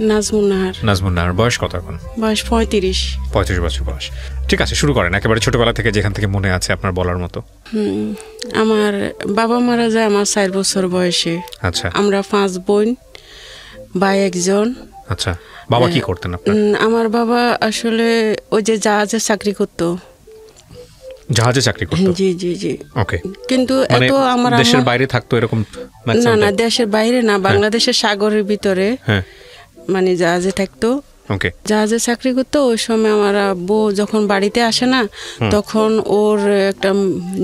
নাজমুন নাহার। নাজমুন নাহার, বয়স কত এখন? বয়স 35। 35 বছর বয়স। ঠিক আছে, শুরু করেন একেবারে ছোটবেলা থেকে, যেখান থেকে মনে আছে আপনার বলার মতো। আমার বাবা মারা যায় আমার 4 বছর বয়সে। আচ্ছা। আমরা 5 বোন, ভাই একজন। আচ্ছা, বাবা কি করতেন আপনার? আমার বাবা আসলে ওই যে জাহাজে চাকরি করতো। জাহাজে চাকরি করতো? জি জি জি। ওকে। কিন্তু এত আমার দেশের বাইরে থাকতো এরকম? না না, দেশের বাইরে না, বাংলাদেশের সাগরের ভিতরে। হ্যাঁ, মানে জাহাজে থাকতো। ওকে। জাহাজে চাকরি করতো। ওই সময় আমার আব্বু যখন বাড়িতে আসে না, তখন ওর একটা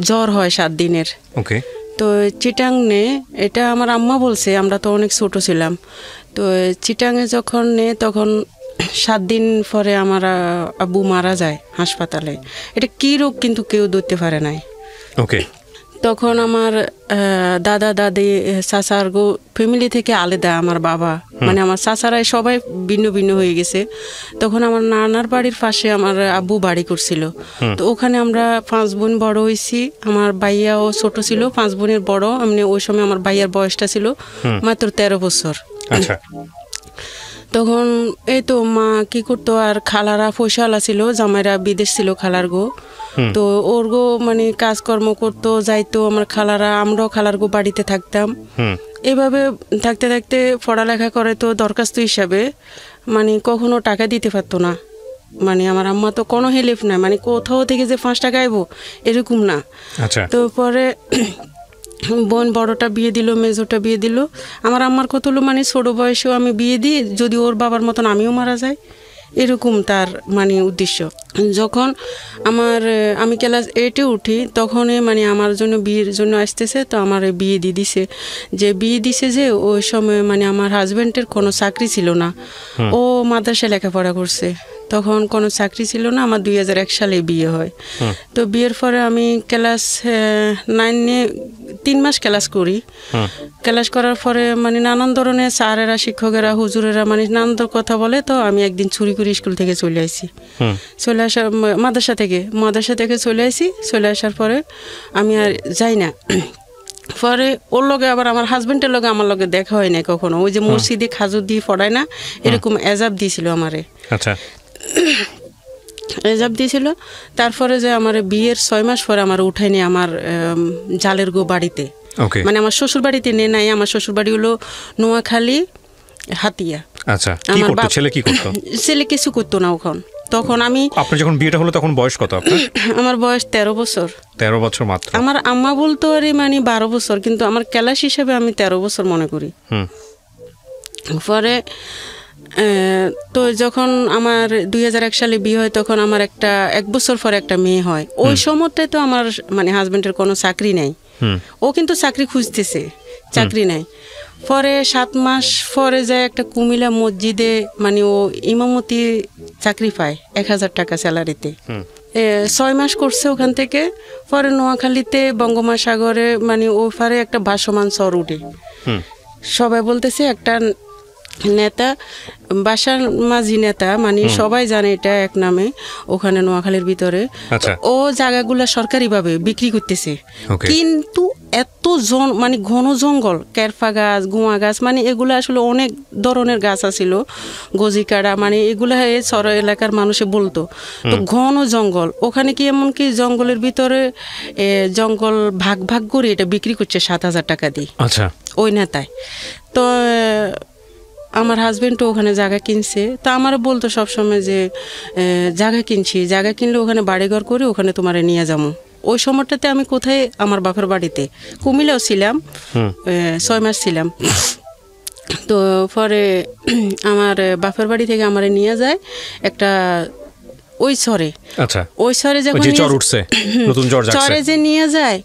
জ্বর হয় 7 দিনের। ওকে। তো চিটাংনে, এটা আমার আম্মা বলছে, আমরা তো অনেক ছোট ছিলাম। তো চিটাংয়ে যখন তখন 7 দিন পরে আমার আব্বু মারা যায় হাসপাতালে। এটা কি রোগ কিন্তু কেউ ধরতে পারে নাই। ওকে। তখন আমার দাদা দাদি চাচার ফ্যামিলি থেকে আলাদা আমার বাবা, মানে আমার চাচারাই সবাই ভিন্ন ভিন্ন হয়ে গেছে। তখন আমার নানার বাড়ির পাশে আমার আব্বু বাড়ি করছিল। তো ওখানে আমরা 5 বোন বড় হয়েছি। আমার ভাইয়াও ছোট ছিল, 5 বোনের বড়। এমনি ওই সময় আমার ভাইয়ার বয়সটা ছিল মাত্র 13 বছর। আচ্ছা। তখন এই তো মা কি করতো, আর খালারা পয়সাওয়ালা ছিল, জামাইরা বিদেশ ছিল খালার গো। তো ওর গো মানে কাজকর্ম করতো, যাইতো আমার খালারা, আমরাও খালার গো বাড়িতে থাকতাম। এভাবে থাকতে থাকতে পড়ালেখা করে তো দরখাস্ত হিসাবে মানে কখনো টাকা দিতে পারতো না। মানে আমার আম্মা তো কোনো হেল্প নাই, মানে কোথাও থেকে যে 5 টাকা আইবো এরকম না। আচ্ছা। তো পরে বোন বড়টা বিয়ে দিল, মেজোটা বিয়ে দিল। আমার আম্মার কত হলো, মানে ছোট বয়সেও আমি বিয়ে দিই, যদি ওর বাবার মতন আমিও মারা যাই, এরকম তার মানে উদ্দেশ্য। যখন আমি ক্লাস 8-এ উঠি, তখনই মানে আমার জন্য বিয়ের জন্য আসতেছে। তো আমার বিয়ে দিয়ে দিছে। যে বিয়ে দিছে যে ওই সময় মানে আমার হাজব্যান্ডের কোনো চাকরি ছিল না, ও মাদ্রাসায় লেখাপড়া করছে, তখন কোনো চাকরি ছিল না। আমার 2001 সালে বিয়ে হয়। তো বিয়ের পরে আমি ক্লাস 9-এ 3 মাস ক্লাস করি। ক্লাস করার পরে মানে নানান ধরনের স্যারেরা, শিক্ষকেরা, হুজুরেরা মানে নানান কথা বলে। তো আমি একদিন চুরি করে স্কুল থেকে চলে আসি। চলে আসা মাদ্রাসা থেকে চলে আসি। চলে আসার পরে আমি আর যাই না। পরে ওর লগে আবার আমার হাজবেন্ডের লগে আমার লগে দেখা হয় না কখনো। ওই যে মসজিদে খাজুর দিয়ে পড়ায় না, এরকম এজাব দিয়েছিল আমারে। আচ্ছা। এজাব দিয়েছিল। তারপরে যে আমার বিয়ের 6 মাস পরে আমার উঠাই নিয়ে আমার জালের গো বাড়িতে, মানে আমার শ্বশুর বাড়িতে নাই। আমার শ্বশুর বাড়ি হলো নোয়াখালী, হাতিয়া। আচ্ছা। কি করতো ছেলে? কি করতো ছেলে? কিছু করতো না ওখান। তখন আপনার যখন বিয়েটা হলো তখন বয়স কত আপনার? আমার বয়স 13 বছর। 13 বছর মাত্র? আমার আম্মা বলতো আরে মানে 12 বছর, কিন্তু আমার ক্লাস হিসেবে আমি 13 বছর মনে করি। পরে তো যখন আমার 2001 সালে বিয়ে হয়, তখন আমার 1 বছর পরে একটা মেয়ে হয়। ওই সময়টায় তো আমার মানে হাজবেন্ডের কোনো চাকরি নাই। ও কিন্তু চাকরি খুঁজতেছে, চাকরি নাই। পরে 7 মাস পরে যায় একটা কুমিল্লা মসজিদে, মানে ও ইমামতি চাকরি পায় 1000 টাকা স্যালারিতে। 6 মাস করছে ওখান থেকে। পরে নোয়াখালীতে বঙ্গোপসাগরে মানে ও পারে একটা ভাসমান চর উঠে। সবাই বলতেছে একটা নেতা, বাসার মাঝি নেতা, মানে সবাই জানে এটা এক নামে ওখানে নোয়াখালীর ভিতরে। ও জায়গাগুলা সরকারিভাবে বিক্রি করতেছে। কিন্তু এত মানে ঘন জঙ্গল, কেরফা গাছ, গুয়া গাছ, মানে এগুলো আসলে অনেক ধরনের গাছ আছিল, গজিকাড়া, মানে এগুলা এই সর এলাকার মানুষে বলতো। তো ঘন জঙ্গল, ওখানে কি এমনকি জঙ্গলের ভিতরে জঙ্গল ভাগ ভাগ করে এটা বিক্রি করছে 7000 টাকা দিয়ে। আচ্ছা। ওই নেতায় তো আমার হাজবেন্ডও ওখানে জায়গা কিনছে। তা আমার বলতো সবসময় যে জায়গা কিনছি, জায়গা কিনলে ওখানে বাড়িঘর করে ওখানে তোমারে নিয়ে যাবো। ওই সময়টাতে আমি কোথায়, আমার বাপের বাড়িতে কুমিল্লাও ছিলাম, 6 মাস ছিলাম। তো পরে আমার বাপের বাড়ি থেকে আমারে নিয়ে যায় একটা ওই সরে। আচ্ছা। ওই সরে যখন চর উঠছে, নতুন চর যাচ্ছে, চরে যে নিয়ে যায়,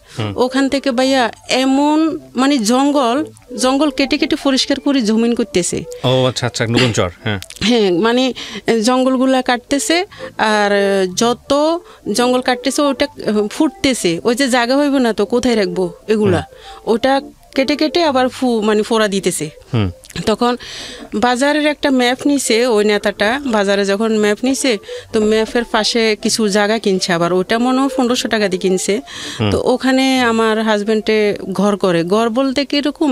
ওখান থেকে ভাইয়া এমন মানে জঙ্গল কেটে কেটে পরিষ্কার করে জমিন করতেছে। ও আচ্ছা আচ্ছা, নতুন চর। হ্যাঁ, মানে জঙ্গলগুলা কাটতেছে, আর যত জঙ্গল কাটতেছে ওটা ফুটতেছে। ওই যে জায়গা হইব না তো কোথায় রাখবো এগুলা, ওটা কেটে কেটে আবার মানে ফোড়া দিতেছে। তখন বাজারের একটা ম্যাপ নিছে ওই নেতাটা, বাজারে যখন ম্যাপ নিছে তো ম্যাপের পাশে কিছু জায়গা কিনছে, আবার ওটা মনে হয় 1500 টাকা দিয়ে কিনছে। তো ওখানে আমার হাজব্যান্ডে ঘর করে, ঘর বলতে কীরকম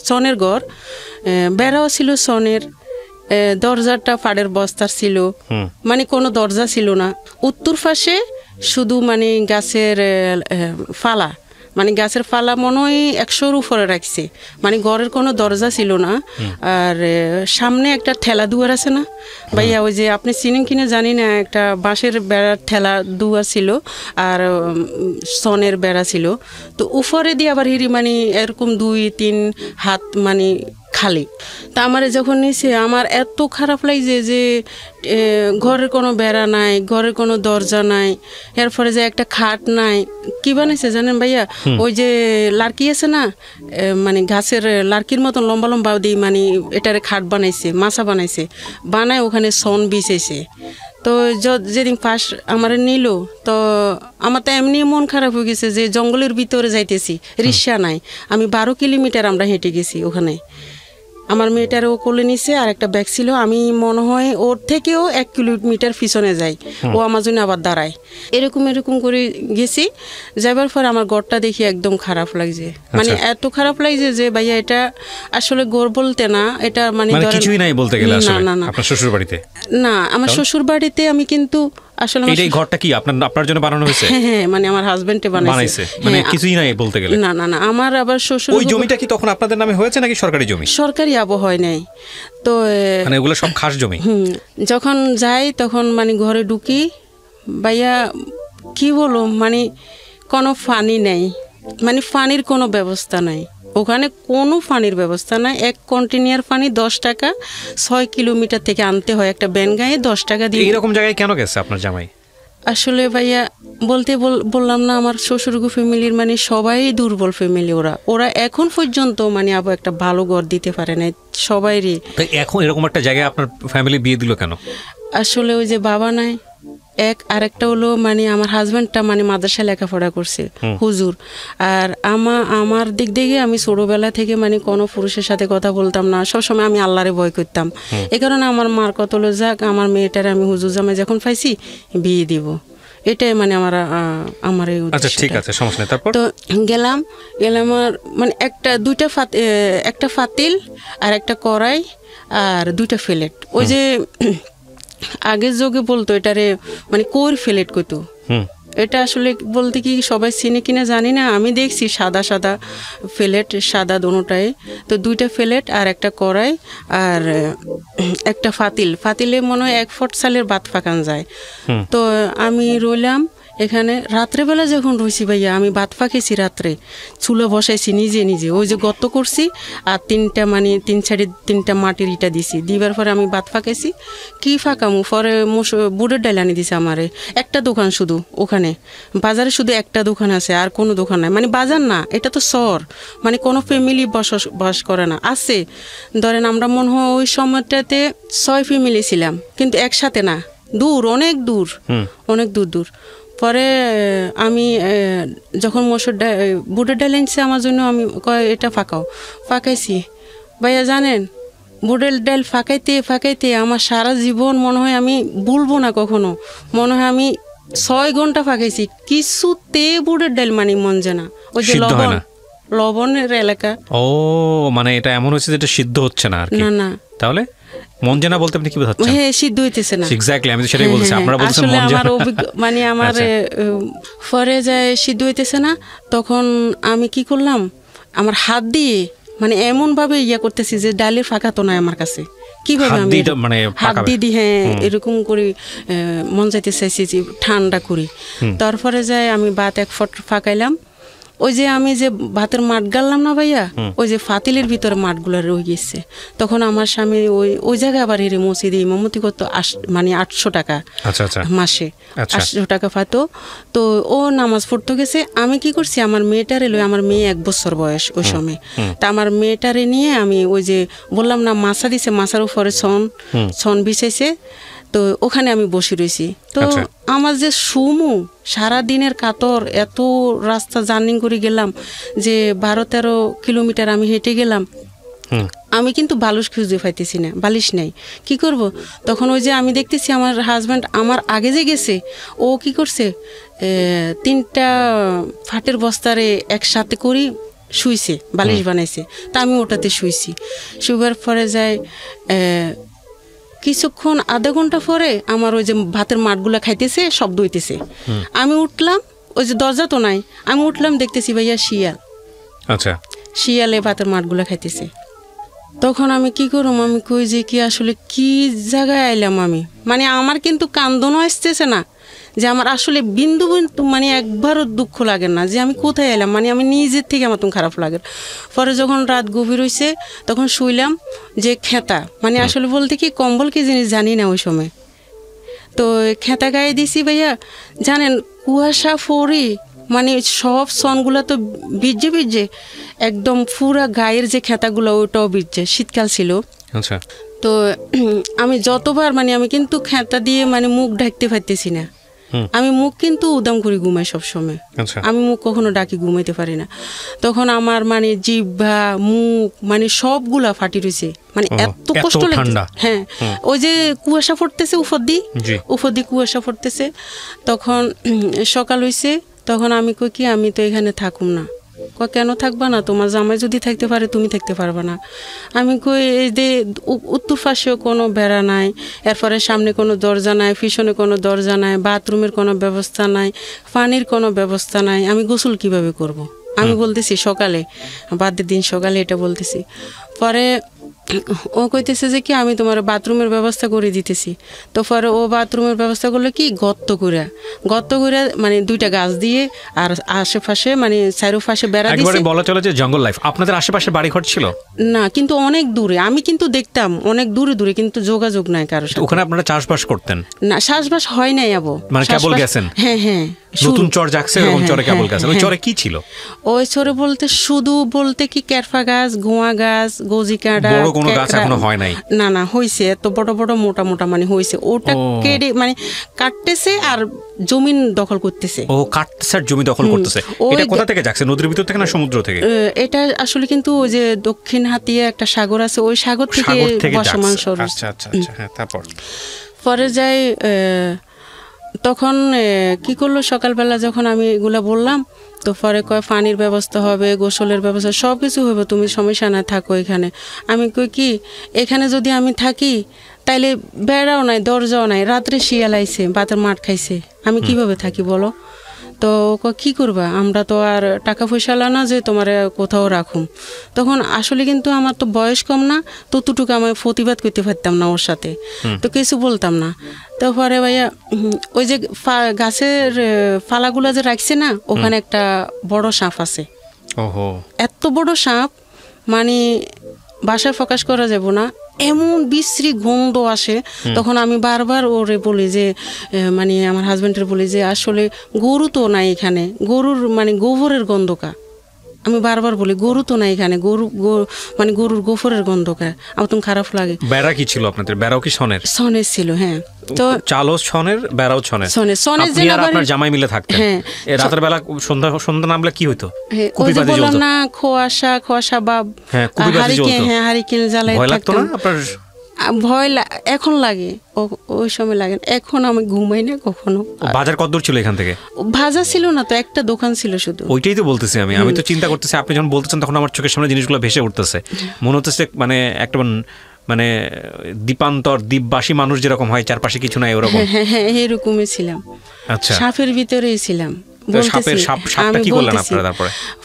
সনের ঘর, বেড়াও ছিল সনের, দরজাটা ফাড়ের বস্তার ছিল, মানে কোনো দরজা ছিল না। উত্তর পাশে শুধু মানে গাছের ফালা, মানে গাছের ফালা মনে হয় 100-র উপরে রাখছে, মানে ঘরের কোনো দরজা ছিল না। আর সামনে একটা ঠেলা দুয়ার আছে না ভাইয়া, ওই যে আপনি চিনেন কিনা জানি না, একটা বাঁশের বেড়ার ঠেলা দুয়ার ছিল আর সনের বেড়া ছিল। তো উপরে দিয়ে আবার মানে এরকম 2-3 হাত মানে খালি। তা আমার যখন নিছে আমার এত খারাপ লাগছে যে ঘরের কোনো বেড়া নাই, ঘরের কোনো দরজা নাই, এরপরে যে একটা খাট নাই। কি বানাইছে জানেন ভাইয়া, ওই যে লার্কি আছে না, মানে গাছের লার্কির মতন লম্বা লম্বা দিয়ে মানে এটারে খাট বানাইছে, মাছা বানাইছে, বানায় ওখানে সন বিছাইছে। তো যেদিন ফার্স্ট আমার নিল তো আমার তো এমনি মন খারাপ হয়ে গেছে যে জঙ্গলের ভিতরে যাইতেছি, রিক্সা নাই, আমি 12 কিলোমিটার আমরা হেঁটে গেছি ওখানে। আমার মেয়েটারও কোলে নিছে আর একটা ব্যাগ ছিল, আমি মনে হয় ওর থেকেও 1 কিলোমিটার পিছনে যাই, ও আমার জন্য আবার দাঁড়ায়। এরকম করে গেছি, যাবার পর আমার ঘরটা দেখি একদম খারাপ লাগছে, মানে এত খারাপ লাগছে যে ভাইয়া এটা আসলে ঘর বলতে না, এটা মানে কিছুই নাই বলতে গেলে। না না না, আপনার শ্বশুর বাড়িতে না, আমার শ্বশুর বাড়িতে আমি কিন্তু আসলে এই ঘরটা কি আপনার জন্য বানানো হয়েছে? হ্যাঁ, মানে আমার হাজবেন্ডে বানাইছে, মানে কিছুই নাই বলতে গেলে। না না না, আমার আবার শ্বশুর। ওই জমিটা কি তখন আপনাদের নামে হয়েছে নাকি সরকারি জমি? সরকারি আবহাওয়া নেই তো, মানে ওগুলো সব খাস জমি। যখন যাই তখন মানে ঘরে ঢুকি ভাইয়া, কি বলো, মানে কোনো পানি নেই, মানে পানির কোনো ব্যবস্থা নাই ওখানে, কোনো পানির ব্যবস্থা নাই। 1 কন্টেনার পানি 10 টাকা, 6 কিলোমিটার থেকে আনতে হয়, একটা ব্যান গায়ে 10 টাকা দিয়ে। এইরকম জায়গায় কেন গেছে আপনার জামাই? আসলে ভাইয়া বললাম না, আমার শ্বশুরগো ফ্যামিলির মানে সবাই দুর্বল ফ্যামিলি, ওরা এখন পর্যন্ত মানে আবার একটা ভালো ঘর দিতে পারে না সবাইরই। এখন এরকম একটা জায়গায় আপনার ফ্যামিলি বিয়ে দিল কেন? আসলে ওই যে বাবা নাই আরেকটা হলো মানে আমার হাজব্যান্ডটা মানে মাদ্রাসায় লেখাপড়া করছে, হুজুর। আর আমার দিক থেকে আমি ছোটবেলা থেকে মানে কোনো পুরুষের সাথে কথা বলতাম না, সবসময় আমি আল্লাহরে ভয় করতাম। এই কারণে আমার মার কত হলো, যাক আমার মেয়েটারে আমি হুজুর জামাই যখন পাইছি বিয়ে দিব, এটাই মানে আমার এই উদ্দেশ্য। আচ্ছা ঠিক আছে, সমস্যা নেই। তারপর তো গেলাম আর মানে একটা ফাতিল আর একটা কড়াই আর 2টা প্লেট, ওই যে আগের যুগে বলতো এটারে মানে কোর প্লেট কইতো। এটা আসলে বলতে কি সবাই চিনে কিনা জানি না, আমি দেখছি সাদা প্লেট, সাদা দোনোটাই। তো 2টা প্লেট আর একটা কড়াই আর একটা ফাতিলে মনে হয় 1 ফুট চালের ভাত পাকান যায়। তো আমি রইলাম এখানে, রাত্রেবেলা যখন রয়েছি ভাইয়া আমি ভাত পাকিয়েছি, রাত্রে চুলা বসাইছি নিজে, ওই যে গর্ত করছি আর 3 সাইডে 3টা মাটির ইটা দিছি, দিবার পরে আমি ভাত পাকাইছি। কি ফাঁকামু, পরে বুটের ডাল আনি দিছে আমারে, একটা দোকান শুধু ওখানে, বাজারে শুধু একটা দোকান আছে আর কোনো দোকান নাই, মানে বাজার না, এটা তো শহর, মানে কোনো ফ্যামিলি বসবাস করে না। আছে ধরেন আমরা মনে হয় ওই সময়টাতে 6 ফ্যামিলি ছিলাম, কিন্তু একসাথে না, দূর, অনেক দূর। পরে আমি যখন বুটের ডাল আনছে আমার জন্য, আমি এটা ফাঁকাইছি ভাইয়া। জানেন বুটের ডাল ফাঁকাইতে আমার সারা জীবন মনে হয় আমি ভুলবো না কখনো, মনে হয় আমি 6 ঘন্টা ফাঁকাইছি, কিছুতে বুটের ডাল মানে মন জানা। ওই যে লবণের এলাকা। ও মানে এটা এমন হচ্ছে যেটা সিদ্ধ হচ্ছে না আর কি। না তাহলে মন জানা বলতে আপনি কি বোঝাচ্ছেন? হ্যাঁ, সিদ্ধ হইতেছে না। এক্স্যাক্টলি, আমি তো সেটাই বলছি। আপনারা বলছেন মন জানা, মানে আমার পরে যায় সিদ্ধ হইতেছে না, তখন আমি কি করলাম, আমার হাত দিয়ে মানে এমন ভাবে করতেছি যে ডালের ফাঁকা তো নাই আমার কাছে, কিভাবে আমি হাত দিয়ে হ্যাঁ এরকম করে মন যাইতে চাইছি যে ঠান্ডা করি। তারপরে যায় আমি ভাত 1 ফুট ফাঁকাইলাম, ওই যে আমি যে ভাতের মাঠ গাললাম না ভাইয়া, ওই যে ফাতিলের ভিতরে মাঠগুলো রয়ে গেছে। তখন আমার স্বামী ওই জায়গায় আবার হেরে মসজিদে ইমামতি করতো, মানে 800 টাকা মাসে, 800 টাকা পাতো। তো ও নামাজ পড়তে গেছে, আমি কি করছি, আমার মেয়েটারে আমার মেয়ে 1 বছর বয়স ওই সময়। তা আমার মেয়েটারে নিয়ে আমি ওই যে বললাম না মাছা দিছে, মাছার উপরে ছন বিছাইছে, তো ওখানে আমি বসে রয়েছি। তো আমার যে সারা দিনের কাতর, এত রাস্তা জার্নি করে গেলাম, যে 12-13 কিলোমিটার আমি হেঁটে গেলাম, আমি কিন্তু বালিশ খুঁজে পাইতেছি না, বালিশ নেই, কি করব? তখন ওই যে আমি দেখতেছি আমার হাজব্যান্ড আমার আগে যে গেছে, ও কি করছে, 3টা ফাটের বস্তারে একসাথে করি শুইছে, বালিশ বানাইছে। তা আমি ওটাতে শুইছি। শুবার পরে যাই কিছুক্ষণ আধা ঘন্টা পরে আমার ওই যে ভাতের মাঠগুলা খাইতেছে, শব্দ হইতেছে। আমি উঠলাম, ওই যে দরজা তো নাই, আমি উঠলাম, দেখতেছি ভাইয়া শিয়াল। আচ্ছা, শিয়ালে ভাতের মাঠগুলা খাইতেছে। তখন আমি কি করুম, আমি কই যে কি আসলে কি জায়গায় আইলাম আমি, মানে আমার কিন্তু কান্দনও আসতেছে না, যে আমার আসলে বিন্দু বিন্দু মানে একবারও দুঃখ লাগে না যে আমি কোথায় এলাম, মানে আমি নিজের থেকে আমার তো খারাপ লাগে। পরে যখন রাত গভীর হয়েছে তখন শুইলাম যে খেতা, মানে আসলে বলতে কি কম্বল কি জিনিস জানি না ওই সময়। তো খেতা গায়ে দিছি ভাইয়া, জানেন কুয়াশা ফরি, মানে সব সনগুলো তো ভিজে ভিজে একদম পুরা গায়ের যে খেতাগুলো ওটাও ভিজে, শীতকাল ছিল। আচ্ছা, তো আমি যতবার মানে আমি কিন্তু খেতা দিয়ে মানে মুখ ঢাকতে পারতেছি না, আমি মুখ কিন্তু উদাম করে ঘুমাই সবসময়, আমি মুখ কখনো ডাকি ঘুমাইতে পারি না। তখন আমার মানে জিহ্বা মুখ মানে সবগুলা ফাটি রয়েছে, মানে এত কষ্ট লাগে। হ্যাঁ, ওই যে কুয়াশা পড়তেছে উপর দিয়ে কুয়াশা পড়তেছে। তখন সকাল হয়েছে, তখন আমি কই কি আমি তো এখানে থাকুম না। কেন থাকবা না, তোমার জামাই যদি থাকতে পারে তুমি থাকতে পারবা না। আমি কই এই যে উত্তর পাশেও কোনো বেড়া নাই, এরপরে সামনে কোনো দরজা নাই, পিছনে কোনো দরজা নাই, বাথরুমের কোনো ব্যবস্থা নাই, পানির কোনো ব্যবস্থা নাই, আমি গোসল কিভাবে করব? আমি বলতেছি সকালে, বাদের দিন সকালে এটা বলতেছি। পরে ও কইতেছে যে কি আমি তোমার বাথরুমের ব্যবস্থা করে দিতেছি। তো পরে ও বাথরুমের ব্যবস্থা করলে কি গর্ত করে মানে 2টা গাছ দিয়ে আর আশেপাশে মানে চারপাশে বেড়া দিয়েছে। একবারে বলা চলে যে জঙ্গল লাইফ। আপনাদের আশেপাশে বাড়িঘর ছিল না, কিন্তু অনেক দূরে, আমি কিন্তু দেখতাম অনেক দূরে দূরে, কিন্তু যোগাযোগ নাই কারোর সাথে। ওখানে আপনারা চাষবাস করতেন? না, চাষবাস হয় নাই আবো, মানে কেবল গেছেন? হ্যাঁ হ্যাঁ, নতুন চর জাগছে এরকম চরে কেবল গেছেন। ওই চরে কি ছিল? ওই চরে বলতে শুধু বলতে কি কেরফা গাছ, গোয়া গাছ, গজি কাঁটা, বড় কোনো গাছ এখনো হয় নাই? না না, হইছে, এত বড় বড় মোটা মোটা মানে হইছে। ওটা কেটে মানে কাটতেছে আর জমিন দখল করতেছে। ও কাটতেছে আর জমি দখল করতেছে। এটা কোথা থেকে যাচ্ছে, নদীর ভিতর থেকে না সমুদ্র থেকে? এটা আসলে কিন্তু ওই যে দক্ষিণ হাতিয়া একটা সাগর আছে, ওই সাগর থেকে বর্ষমান সরু। আচ্ছা আচ্ছা আচ্ছা, হ্যাঁ। তারপর পরে যাই, তখন কি করলো, সকালবেলা যখন আমি এগুলা বললাম, তো পরে কয় পানির ব্যবস্থা হবে, গোসলের ব্যবস্থা, সব কিছু হবে, তুমি সমস্যা না থাকো এখানে। আমি কই কি এখানে যদি আমি থাকি তাইলে বেড়াও নাই, দরজাও নাই, রাত্রে শিয়াল আইছে, ভাতের মাঠ খাইছে, আমি কিভাবে থাকি বলো? তো কি করবা, আমরা তো আর টাকা পয়সা না যে তোমার কোথাও রাখুম। তখন আসলে কিন্তু আমার তো বয়স কম না, ততটুকু আমি প্রতিবাদ করতে পারতাম না ওর সাথে, তো কিছু বলতাম না। তারপরে ভাইয়া ওই যে গাছের ফালাগুলা যে রাখছে না, ওখানে একটা বড় সাপ আছে। এত বড় সাপ মানে বাসায় প্রকাশ করা যাব না, এমন বিশ্রী গন্ধ আসে। তখন আমি বারবার ওরে বলি যে মানে আমার হাজব্যান্ডের বলি যে আসলে গরু তো নাই এখানে, গরুর মানে গোবরের গন্ধকা। আমি বারবার বলি গরু তো নাই এখানে, মানে গরুর গোবরের গন্ধকা। আমার তো খারাপ লাগে। বেড়া কি ছিল আপনাদের? বেড়াও কি সনের? সনের ছিল, হ্যাঁ। তো চালও সনের, বেড়াও সনের। সনের যে আপনার জামাই মিলে থাকতেন। হ্যাঁ, রাতের বেলা সন্ধ্যা নামলে কি হইতো? ওই যে বললাম না, খোয়াশা বা হারিকেন জ্বালাই। ভয় লাগতো না আপনার? ভয় এখন লাগে, ওই সময় লাগে। এখন আমি ঘুমাই না কখনো। বাজার কত দূর ছিল এখান থেকে? বাজার ছিল না তো, একটা দোকান ছিল শুধু। ওইটাই তো বলতেছি আমি তো চিন্তা করতেছি, আপনি যখন বলতেছেন তখন আমার চোখের সামনে জিনিসগুলো ভেসে উঠতেছে। মনে হচ্ছে মানে একটা মানে দ্বীপান্তর, দ্বীপবাসী মানুষ যেরকম হয়, চারপাশে কিছু নাই, ওরকম। হ্যাঁ, এরকমই ছিলাম। আচ্ছা, সাপের ভিতরেই ছিলাম।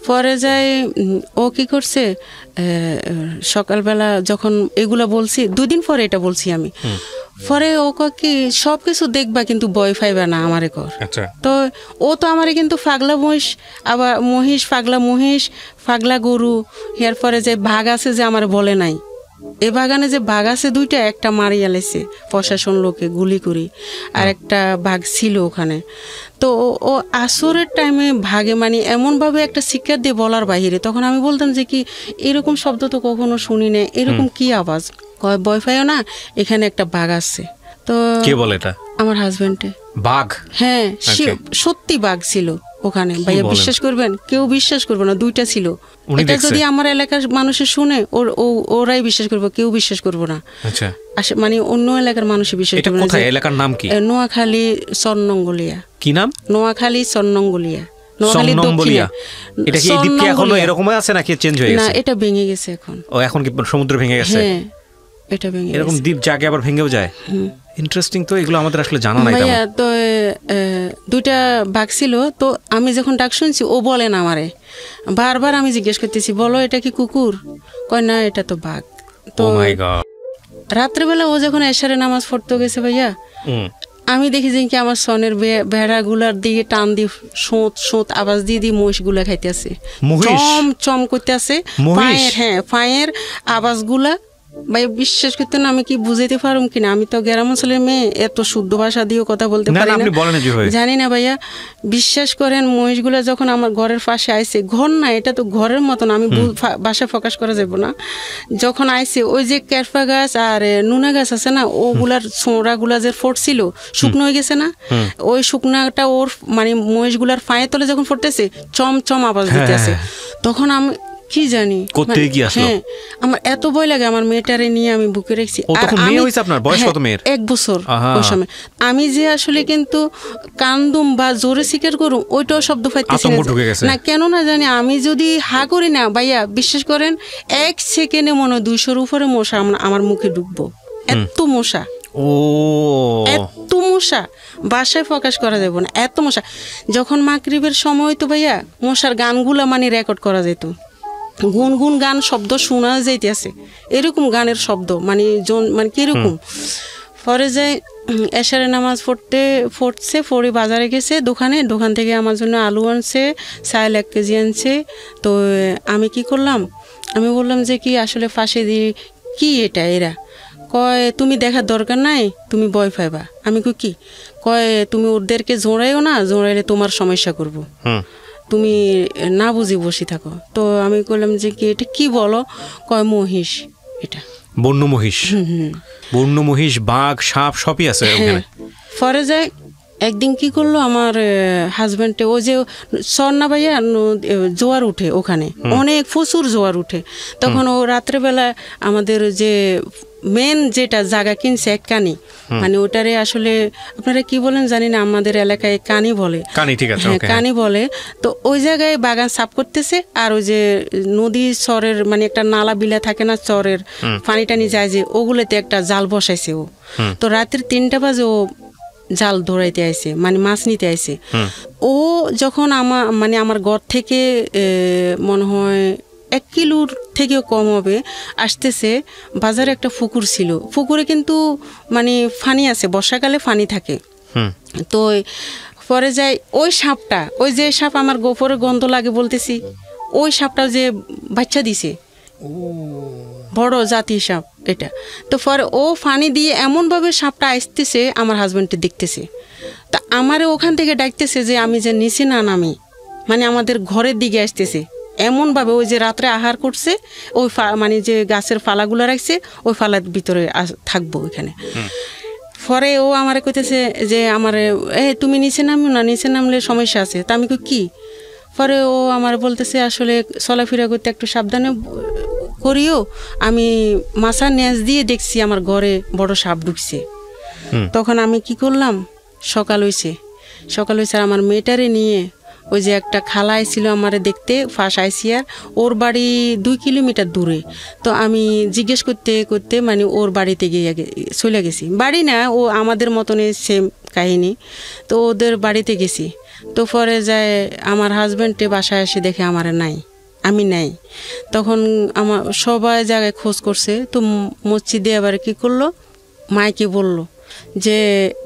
পরে যাই, ও কি করছে, সকালবেলা যখন এগুলা বলছি, 2 দিন পরে এটা বলছি আমি, পরে ও কি সবকিছু দেখবা কিন্তু ভয় পাইবা না আমারে কর। তো ও তো আমারে কিন্তু পাগলা মহিষ, আবার পাগলা মহিষ, পাগলা গরু, এরপরে যে বাঘ আছে যে আমার বলে নাই, এ বাগানে যে বাঘ আছে 2টা, একটা মারিয়া লেছে প্রশাসন লোকে গুলি করি, আর একটা বাঘ ছিল ওখানে। তো ও আসরের টাইমে ভাগে মানে এমনভাবে একটা শিক্ষা দিয়ে বলার বাহিরে। তখন আমি বলতাম যে কি এরকম শব্দ তো কখনো শুনি না, এরকম কি আওয়াজ? ভয় পাইও না, এখানে একটা বাঘ আছে। তো কে বলে এটা? আমার হাজবেন্ডে। বাঘ? হ্যাঁ, সত্যি বাঘ ছিল ওখানে ভাইয়া, বিশ্বাস করবেন? কেউ বিশ্বাস করবে না, 2টা ছিল। এটা যদি আমার এলাকার মানুষে শুনে ওরাই বিশ্বাস করবে, কেউ বিশ্বাস করবে না। আচ্ছা, মানে অন্য এলাকার মানুষে বিশ্বাস করবে না। কোথায় এলাকার নাম কি? নোয়াখালী সর্নঙ্গলিয়া। কি নাম? নোয়াখালী সর্নঙ্গলিয়া। এটা কি এই দ্বীপ কি এখনো এরকমই আছে নাকি চেঞ্জ হয়ে গেছে? না, এটা ভেঙে গেছে এখন। ও, এখন কি সমুদ্র ভেঙে গেছে? হ্যাঁ, এটা ভেঙে গেছে। এরকম দ্বীপ জায়গা আবার ভেঙেও যায়। ইন্টারেস্টিং তো, এগুলো আমাদের আসলে জানা নাই। ভাইয়া তো 2টা বাঘ ছিল। তো আমি যখন ডাক শুনছি, ও বলে না আমারে, বারবার আমি জিজ্ঞেস করতেছি, বলো এটা কি কুকুর? কয় না, এটা তো বাঘ। তো রাত্রেবেলা ও যখন এশারে নামাজ পড়তে গেছে ভাইয়া, আমি দেখি যে কি আমার সনের ভেড়াগুলার দিকে টান দিয়ে সোঁত সোঁত আওয়াজ দিয়ে মহিষগুলা খাইতেছে, চম চম করতে আছে পায়ের। হ্যাঁ, পায়ের আওয়াজগুলা ভাই বিশ্বাস করতে না, আমি কি বুঝাইতে পারুম কিনা। আমি তো গ্রাম অঞ্চলের মেয়ে, এত শুদ্ধ ভাষা দিয়েও কথা বলতে পারি না, জানি না ভাইয়া। বিশ্বাস করেন, মহিষগুলা যখন আমার ঘরের পাশে আইছে, ঘর না, এটা তো ঘরের মতন, আমি ভাষা প্রকাশ করা যাব না। যখন আইছে, ওই যে কেরফা গাছ আর নুনা গাছ আছে না, ওগুলার ছোঁড়াগুলা যে ফোটছিল, শুকনো হয়ে গেছে না, ওই শুকনাটা ওর মানে মহিষগুলার পায়ে তলে যখন ফোটতেছে, চম চম আওয়াজ দিতেছে, তখন আমি কি জানি হ্যাঁ, আমার এত ভয় লাগে। আমার মেয়েটারে নিয়ে আমি বুকে রেখেছি। 1 বছর ওই সময়। আমি যে আসলে কিন্তু কান্দুম বা জোরে শিকার করুম, ওইটাও শব্দ পাইতেছি না, কেন না জানি। আমি যদি হা করি না ভাইয়া, বিশ্বাস করেন 1 সেকেন্ডে মনে 200-র উপরে মশা আমার মুখে ঢুকবো। এত মশা, এত মশা, বাসায় প্রকাশ করা যাবে না, এত মশা। যখন মাগরিবের সময় তো ভাইয়া, মশার গানগুলা মানে রেকর্ড করা যেত, গুনগুন গান শব্দ শোনা যাইতেছে, এরকম গানের শব্দ, মানে কিরকম। পরে যে এশারে নামাজ পড়ছে, পড়ে বাজারে গেছে, দোকান থেকে আমার জন্য আলু আনছে, চাল 1 কেজি আনছে। তো আমি কি করলাম, আমি বললাম যে কি আসলে ফাঁসে দিয়ে কি এটা, এরা কয় তুমি দেখার দরকার নাই, তুমি ভয় পাইবা। আমি কি কয়, তুমি ওদেরকে জোড়াইও না, জোড়াইলে তোমার সমস্যা করবো, তুমি না বুঝি বসে থাকো। তো আমি বললাম যে কি এটা কি বলো? কয় মহিষ, এটা বন্য মহিষ। বন্য মহিষ, বাঘ, সাপ সবই আছে ওখানে। পরে যায় একদিন কি করলো আমার হাজব্যান্ডে, ও যে সর্না ভাইয়া জোয়ার উঠে ওখানে, অনেক প্রচুর জোয়ার উঠে। তখন ও রাত্রেবেলা আমাদের যে মেন যেটা জায়গা কিনছে, 1 কানি, মানে ওটারে আসলে আপনারা কি বলেন জানি না, আমাদের এলাকায় কানি বলে। হ্যাঁ, কানি বলে। তো ওই জায়গায় বাগান সাফ করতেছে, আর ওই যে নদী চরের মানে একটা নালা বিলা থাকে না, চরের পানি টানি যায় যে, ওগুলোতে একটা জাল বসাইছে ও। তো রাত্রি 3টা বাজে ও জাল ধরাইতে আইছে, মানে মাছ নিতে আইছে। ও যখন আমার ঘর থেকে মনে হয় 1 কিলোর থেকেও কম হবে আসতেছে, বাজারে একটা পুকুর ছিল, পুকুরে কিন্তু মানে ফানি আছে, বর্ষাকালে ফানি থাকে। তো পরে যাই ওই সাপটা, ওই যে সাপ আমার গোপরে গন্ধ লাগে বলতেছি, ওই সাপটা যে বাচ্চা দিছে, বড় জাতি সাপ এটা। তো পরে ও ফানি দিয়ে এমনভাবে সাপটা আসতেছে, আমার হাজব্যান্ডে দেখতেছে। তা আমারে ওখান থেকে ডাকতেছে যে আমি যে নিচে না নামি, মানে আমাদের ঘরের দিকে আসতেছে এমনভাবে, ওই যে রাত্রে আহার করছে, ওই মানে যে গাছের ফালাগুলো রাখছে, ওই ফালার ভিতরে থাকবো ওইখানে। পরে ও আমারে কইতেছে যে আমারে, তুমি নিচে নামো না, নিচে নামলে সমস্যা আছে। তা আমি কি? পরে ও আমার বলতেছে আসলে চলাফেরা করতে একটু সাবধানে করিও, আমি মাছার নেজ দিয়ে দেখছি আমার ঘরে বড় সাপ ঢুকছে। তখন আমি কি করলাম, সকাল হয়েছে আর আমার মেয়েটারে নিয়ে ওই যে একটা খালা আইছিল আমারে দেখতে, ফাঁস আইসিয়ার, ওর বাড়ি 2 কিলোমিটার দূরে। তো আমি জিজ্ঞেস করতে মানে ওর বাড়িতে গিয়ে চলে গেছি, বাড়ি না, ও আমাদের মতনই সেম কাহিনী। তো ওদের বাড়িতে গেছি। তো পরে যায় আমার হাজব্যান্ডে বাসায় এসে দেখে আমার নাই, আমি নাই। তখন আমার সবাই জায়গায় খোঁজ করছে। তো মসজিদে আবার কি করলো, মাইকে বলল যে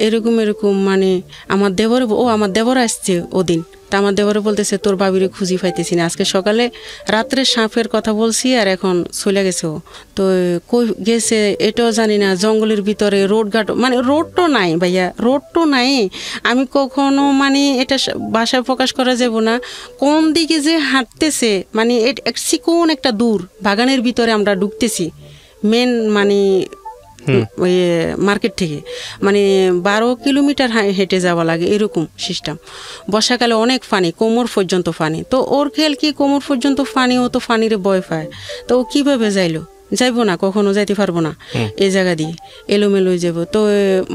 এরকম মানে আমার দেবর আসছে ওদিন। তা আমার দেবরে বলতেছে তোর বাবিরে খুঁজি পাইতেছি না, আজকে সকালে রাত্রে সাপের কথা বলছি আর এখন চলে গেছে ও। তো কই গেছে এটাও জানি না, জঙ্গলের ভিতরে রোডঘাট, মানে রোড তো নাই ভাইয়া, রোড তো নাই। আমি কখনো মানে এটা ভাষায় প্রকাশ করা যাব না, কোন দিকে যে হাঁটতেছে, মানে চিকন একটা দূর বাগানের ভিতরে আমরা ঢুকতেছি, মেন মানে ওই মার্কেট থেকে, মানে 12 কিলোমিটার হেঁটে যাওয়া লাগে এরকম সিস্টেম। বর্ষাকালে অনেক পানি, কোমর পর্যন্ত পানি। তো ওর খেয়াল কি কোমর পর্যন্ত পানি, ও তো পানিরে ভয় পায়। তো ও কীভাবে যাইলো? যাইবো না, কখনো যাইতে পারবো না এই জায়গা দিয়ে, এলোমেলো হয়ে যাবো। তো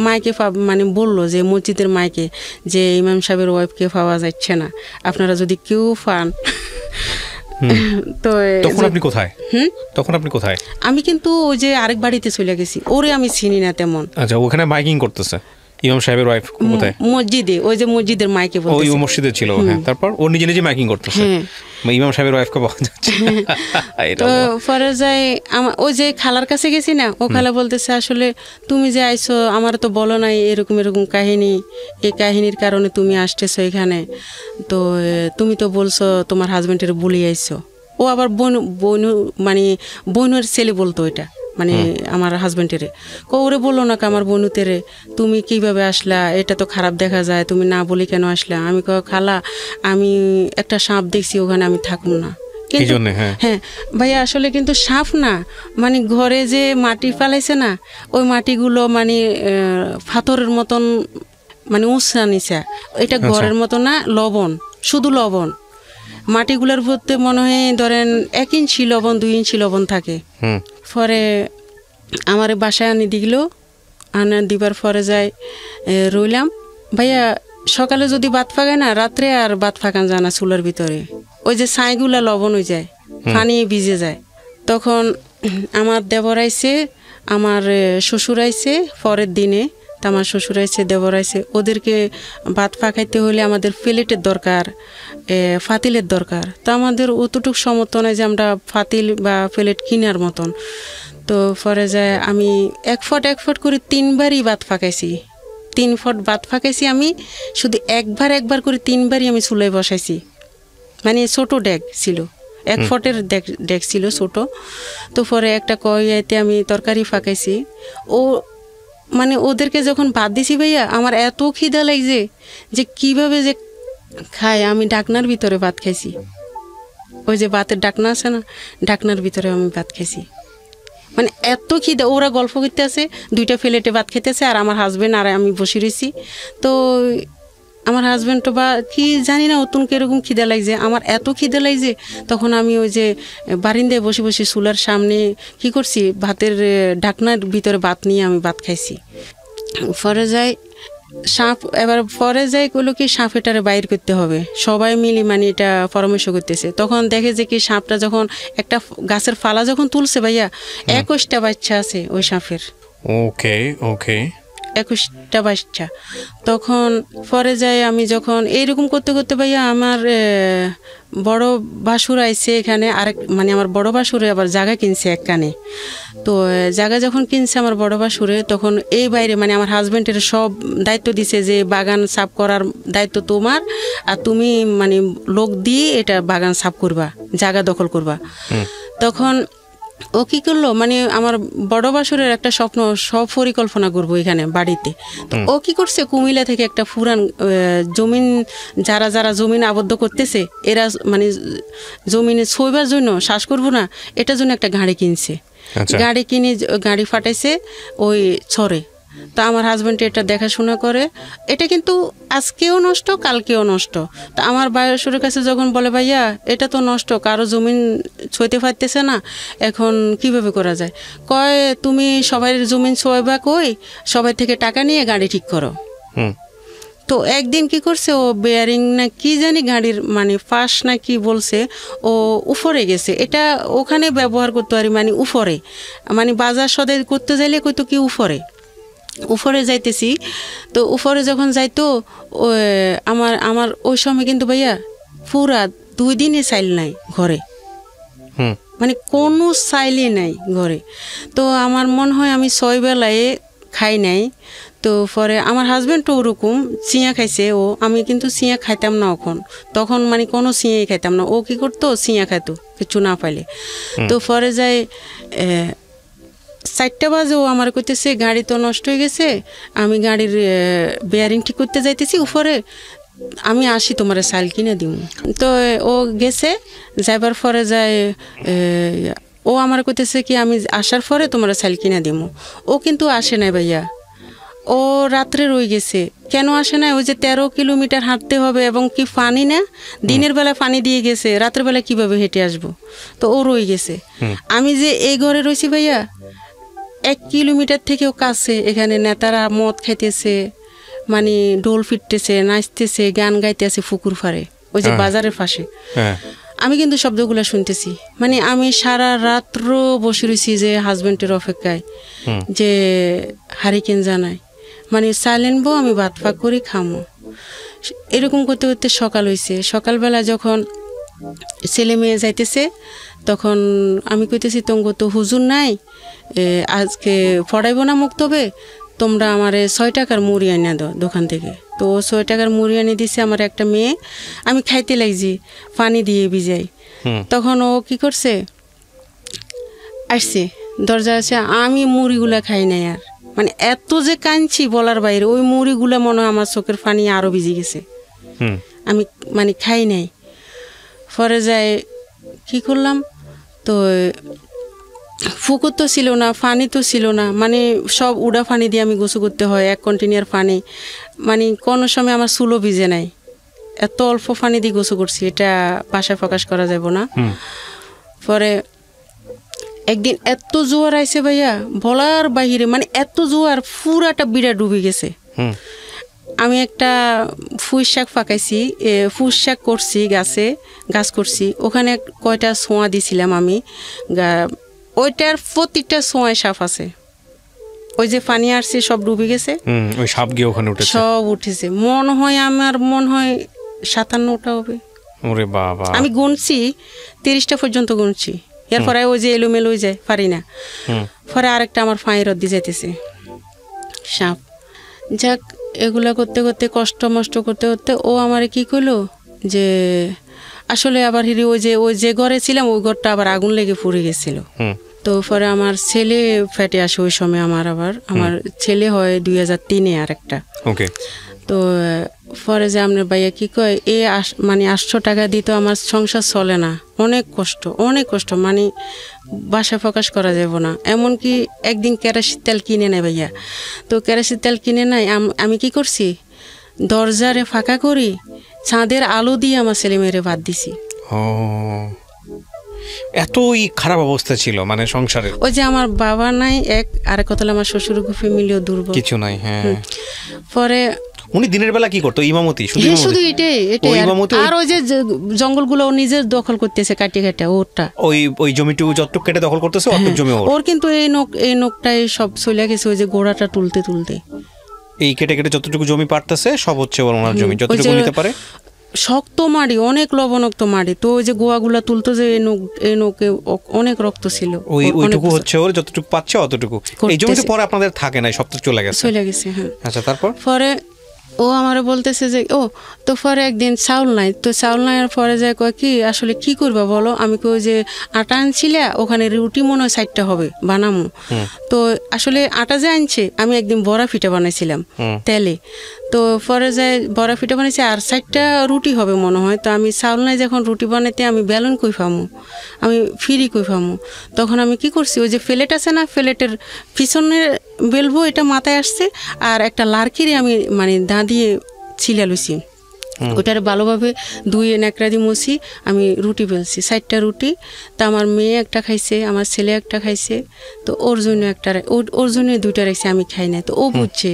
মাইকে মানে বললো যে মসজিদের মাইকে যে ইমাম সাহেবের ওয়াইফকে পাওয়া যাচ্ছে না, আপনারা যদি কেউ পান। তো তখন আপনি কোথায়? তখন আপনি কোথায়? আমি কিন্তু ওই যে আরেক বাড়িতে চলে গেছি, ওরে আমি চিনি না তেমন। আচ্ছা, ওখানে মাইকিং করতেছে ইমাম সাহেবের ওয়াইফ কোথায়? মসজিদে, ওই যে মসজিদের মাইকে বলতেছে। ওই মসজিদে ছিল, হ্যাঁ। তারপর ও নিজে নিজে মাইকিং করতেছে, ইমাম সাহেবের ওয়াইফকে পাওয়া যাচ্ছে। তো পরে যাই ওই যে খালার কাছে গেছি না, ও খালা বলতেছে আসলে তুমি যে আইছো আমার তো বলো নাই এরকম এরকম কাহিনী, এই কাহিনীর কারণে তুমি আসতেছো এখানে। তো তুমি তো বলছো তোমার হাজবেন্ডের বলি আইছো। ও আবার বোন মানে বোনের ছেলে বলতো এটা, মানে আমার হাজবেন্ডেরে। ওরে বললো না আমার বোনুতেরে তুমি কিভাবে আসলা, এটা তো খারাপ দেখা যায়, তুমি না বলি কেন আসলা? আমি খালা আমি একটা সাপ দেখছি ওখানে, আমি থাকুন না। হ্যাঁ ভাইয়া, আসলে কিন্তু সাপ না, মানে ঘরে যে মাটি ফালাইছে না, ওই মাটিগুলো মানে পাথরের মতন, মানে উঁচা নিচা। এটা ঘরের মতো না, লবণ, শুধু লবণ। মাটিগুলোর মধ্যে মনে হয় ধরেন 1 ইঞ্চি লবণ 2 ইঞ্চি লবণ থাকে। পরে আমার বাসায় আনি দিল, আনা দিবার পরে যাই রইলাম। ভাইয়া সকালে যদি ভাত ফাঁকায় না, রাত্রে আর ভাত ফাঁকান যায় না চুলার ভিতরে। ওই যে ছাইগুলা লবণ হয়ে যায়, পানি ভিজে যায়। তখন আমার দেবর আইছে, আমার শ্বশুর আইছে পরের দিনে। তা আমার শ্বশুর আইছে, দেবর আইছে। ওদেরকে ভাত ফাঁকাইতে হলে আমাদের প্লেটের দরকার, ফাতিলের দরকার। তো আমাদের অতটুকু সমর্থ নয় যে আমরা ফাতিল বা প্লেট কিনার মতন। তো পরে যায় আমি 1 ফট করে 3 বারই ভাত ফাঁকাইছি। 3 ফট ভাত ফাঁকাইছি আমি, শুধু একবার করে 3 বারই আমি চুলায় বসাইছি। মানে ছোট ডেক ছিল, 1 ফটের ডেক ছিল ছোট। তো পরে একটা কড়াইতে আমি তরকারি ফাঁকাইছি। ও মানে ওদেরকে যখন ভাত দিছি ভাইয়া, আমার এত খিদা লাগছে যে কিভাবে যে খায়। আমি ঢাকনার ভিতরে ভাত খাইছি, ওই যে ভাতের ঢাকনা আছে না, ঢাকনার ভিতরে আমি ভাত খাইছি। মানে এত খিদা, ওরা গল্প করতে আছে, 2টা প্লেটে ভাত খেতেছে, আর আমার হাজবেন্ড আর আমি বসে রয়েছি। তো আমার হাজবেন্ড তো বা কি জানি না অতুন কিরকম খিদা লাগছে, আমার এত খিদা লাগছে। তখন আমি ওই যে বারিন্দায় বসে বসে চুলার সামনে কি করছি, ভাতের ঢাকনার ভিতরে ভাত নিয়ে আমি ভাত খাইছি। পরে যাই সাপ, এবার পরে যাই কইলো কি সাপেটারে বাইর করতে হবে, সবাই মিলে মানে এটা পরামর্শ করতেছে। তখন দেখে যে কি সাপটা যখন একটা গাছের ফালা যখন তুলছে ভাইয়া, 21টা বাচ্চা আছে ওই সাপের। ওকে ওকে, 21টা বাচ্চা। তখন পরে যাই আমি যখন এইরকম করতে করতে ভাইয়া, আমার বড় বাসুর আইছে এখানে, আরেক মানে আমার বড় বাসুরে আবার জায়গা কিনছে এক কানে। তো জায়গা যখন কিনছে আমার বড় বাসুরে, তখন এই বাইরে মানে আমার হাজবেন্ডের সব দায়িত্ব দিছে যে বাগান সাফ করার দায়িত্ব তোমার, আর তুমি মানে লোক দিয়ে এটা বাগান সাফ করবা, জায়গা দখল করবা। তখন ও কি করলো, মানে আমার বড় বাসুরের একটা স্বপ্ন, সব পরিকল্পনা করবো এখানে বাড়িতে। তো ও কি করছে, কুমিল্লা থেকে একটা পুরান জমিন, যারা যারা জমিন আবদ্ধ করতেছে, এরা মানে জমিনে ছইবার জন্য, শ্বাস করবো না এটার জন্য একটা গাড়ি কিনছে। গাড়ি কিনে গাড়ি ফাটাইছে ওই ছড়ে। তো আমার হাজব্যান্ড এটা দেখাশোনা করে। এটা কিন্তু আজকেও নষ্ট, কালকেও নষ্ট। তো আমার বায়সুরের কাছে যখন বলে ভাইয়া এটা তো নষ্ট, কারো জমিন ছুঁইতে পারতেছে না, এখন কিভাবে করা যায়? কয় তুমি সবাই জমিন ছোঁইবা, কই সবাই থেকে টাকা নিয়ে গাড়ি ঠিক করো। তো একদিন কি করছে, ও বেয়ারিং না কি জানি গাড়ির মানে ফাঁস না কি বলছে, ও উপরে গেছে। এটা ওখানে ব্যবহার করতে পারি, মানে উপরে, মানে বাজার সদাই করতে যাইলে কইতো কি উপরে যাইতেছি। তো উপরে যখন যাইতো আমার ওই সময় কিন্তু ভাইয়া পুরা 2 দিনে চাইল নাই ঘরে, মানে কোনো চাইলই নাই ঘরে। তো আমার মনে হয় আমি 6 বেলায় খাই নাই। তো পরে আমার হাজব্যান্ডও ওরকম চিঁয়া খাইছে ও, আমি কিন্তু চিঁয়া খাইতাম না তখন মানে কোনো চিঁয়াই খাইতাম না। ও কি করতো, চিঁয়া খাইতো কিছু না পাইলে। তো পরে যায় 4টা বাজে ও আমার কইতেছে গাড়ি তো নষ্ট হয়ে গেছে, আমি গাড়ির বেয়ারিং ঠিক করতে যাইতেছি উপরে, আমি আসি তোমার চাল কিনে দিব। তো ও গেছে, যাইবার পরে যায় ও আমার কইতেছে কি আমি আসার পরে তোমার চাল কিনা দিমু। ও কিন্তু আসে নাই ভাইয়া, ও রাত্রে রয়ে গেছে। কেন আসে না? ওই যে 13 কিলোমিটার হাঁটতে হবে এবং কি পানি না, দিনের বেলা পানি দিয়ে গেছে, রাতের বেলা কিভাবে হেঁটে আসবো? তো ও রয়ে গেছে। আমি যে এই ঘরে রয়েছি ভাইয়া, 1 কিলোমিটার থেকেও কাছে, এখানে নেতারা মদ খাইতেছে, মানে ঢোল ফিরতেছে, নাচতেছে, গান গাইতেছে পুকুর পাড়ে, ওই যে বাজারের পাশে। আমি কিন্তু শব্দগুলো শুনতেছি, মানে আমি সারা রাত্র বসে রয়েছি যে হাজবেন্ডের অপেক্ষায় যে হারিকেন জানায়, মানে সাইলেন্ট বউ আমি ভাত ফাঁক করি খামো। এরকম করতে করতে সকাল হয়েছে। সকালবেলা যখন ছেলে মেয়ে যাইতেছে তখন আমি কইতেছি তঙ্গ তো হুজুর নাই, আজকে পড়াইব না মুক্তবে, তোমরা আমার 6 টাকার মুড়ি আনিয়ে দাও দোকান থেকে। তো 6 টাকার মুড়ি আনিয়ে দিছে আমার একটা মেয়ে। আমি খাইতে লাগছি পানি দিয়ে ভিজাই। তখন ও কি করছে, আসছে দরজা আছে, আমি মুড়িগুলা খাই নাই আর, মানে এত যে কাঁদছি বলার বাইরে। ওই মুড়িগুলা মনে হয় আমার চোখের পানি আরো ভিজে গেছে, আমি মানে খাই নাই। পরে যায় কি করলাম, তো পুকুর তো ছিল না, পানি তো ছিল না, মানে সব উড়া পানি দিয়ে আমি গোসল করতে হয়, 1 কন্টেনার পানি, মানে কোনো সময় আমার চুলও ভিজে নাই, এত অল্প পানি দিয়ে গোসল করছি, এটা ভাষায় প্রকাশ করা যাব না। পরে একদিন এত জোয়ার আইছে ভাইয়া বলার বাহিরে, মানে এত জোয়ার পুরাটা বিড়া ডুবে গেছে। আমি একটা ফুস শাক পাকাইছি, ফুস শাক করছি, গাছ করছি, ওখানে কয়টা ছোঁয়া দিছিলাম আমি, ওইটার প্রতিটা ছোঁয়ায় সাপ আছে। ওই যে পানি আসছে সব ডুবে গেছে, ওই সাপ গিয়ে ওখানে উঠেছে, সব উঠেছে। মনে হয় আমার মনে হয় 57টা হবে। ওরে বাবা, আমি গুনছি 30টা পর্যন্ত গুনছি। এরপরে ওই যে এলোমেলো হয়ে যায়, পারি না। পরে আরেকটা আমার ফাঁয়ের রদ্দি যাইতেছে সাপ। যাক, এগুলা করতে করতে কষ্ট মষ্ট করতে করতে ও আমারে কি করলো যে আসলে আবার হিরি ওই যে ঘরে ছিলাম ওই ঘরটা আবার আগুন লেগে পুড়ে গেছিল। তো পরে আমার ছেলে ফেটে আসে ওই সময়, আমার ছেলে হয় 2003-এ আর একটা। তো পরে যে আপনার ভাইয়া কি কয়, মানে 800 টাকা দিত আমার সংসার চলে না, অনেক কষ্ট, মানে ভাষায় প্রকাশ করা যাব না। এমনকি একদিন কেরাসির তেল কিনে নেয় ভাইয়া, তো কেরাসির তেল কিনে নেয়, আমি কি করছি, দরজারে ফাঁকা করি, চাঁদের আলো দিয়ে আমার ছেলে মেয়েরে ভাত দিছি। এতই খারাপ অবস্থা ছিল মানে সংসারের। ওই যে আমার বাবা নাই, আরেক কথা আমার শ্বশুর ফ্যামিলিও দুর্বল, কিছু নাই। পরে উনি দিনের বেলা কি করতো? ইমামতি শুধু এটাই। আর ওই যে জঙ্গলগুলো নিজের দখল করতেছে, কাটিয়ে ওরটা, ওই জমিটুকু যতটুকু কেটে দখল করতেছে জমি ওর। কিন্তু এই নোকটাই সব চলে গেছে, ওই যে গোড়াটা তুলতে এই কেটে কেটে যতটুকু জমি পারতেছে সব হচ্ছে ওনার জমি, যতটুকু নিতে পারে। শক্ত মাটি, অনেক লবণাক্ত মাটি, তো ওই যে গোয়াগুলা তুলতো যে এই নোকে অনেক রক্ত ছিল, ওইটুকু হচ্ছে ওর, যতটুকু পাচ্ছে অতটুকু। এই জমিতে পরে আপনাদের থাকে না, সব তো চলে গেছে। হ্যাঁ। আচ্ছা, তারপর পরে ও আমার বলতেছে যে তো পরে একদিন চাউল নাই, তো চাউল নাই পরে যায় কয় কি আসলে কি করবা বলো। আমি কই যে আটা আনছিলা, ওখানে রুটি মনে হয় 60টা হবে বানামো। তো আসলে আটা যে আনছে, আমি একদিন বড়া পিঠা বানাইছিলাম তেলে, তো পরে যায় বড়া পিঠা বানাইছি আর 60টা রুটি হবে মনে হয়। তো আমি চাউল নাই যখন রুটি বানাইতে, আমি বেলুন কই পামো, আমি ফিরি কই পামো। তখন আমি কি করছি, ওই যে প্লেট আছে না, প্লেটের পিছনে বেলবো, এটা মাথায় আসছে, আর একটা লাড়কিরে আমি মানে দিয়ে ছিলা লুছি, ওটার ভালোভাবে ধুয়ে ন্যাকড়া দিয়ে মুছি, আমি রুটি বেলছি 60টা রুটি। তা আমার মেয়ে একটা খাইছে, আমার ছেলে একটা খাইছে, তো ওর জন্য ওর জন্য 2টা রেখেছি, আমি খাই নাই। তো ও বুঝছে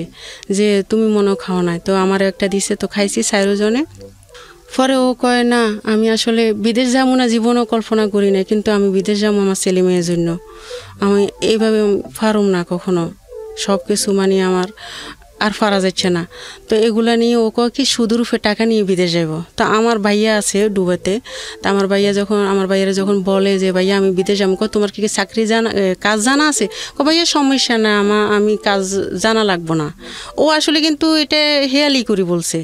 যে তুমি মনে খাও নাই, তো আমার একটা দিছে, তো খাইছি 4 জনে। পরে ও কয় না, আমি আসলে বিদেশ যাবো না, জীবনও কল্পনা করি না, কিন্তু আমি বিদেশ যাবো আমার ছেলে মেয়ের জন্য, আমি এইভাবে পারুম না কখনো, সব কিছু মানে আমার আর পারা যাচ্ছে না। তো এগুলা নিয়ে ও কয় কি সুদরূপে টাকা নিয়ে বিদেশ যাব। তো আমার ভাইয়া আছে ডুবাতে, তো আমার ভাইয়ারা যখন বলে যে ভাইয়া আমি বিদেশ যাবো, তোমার কি চাকরি কাজ জানা আছে? ভাইয়া সমস্যা না, আমি কাজ জানা লাগবো না। ও আসলে কিন্তু এটা হেয়ালি করি বলছে,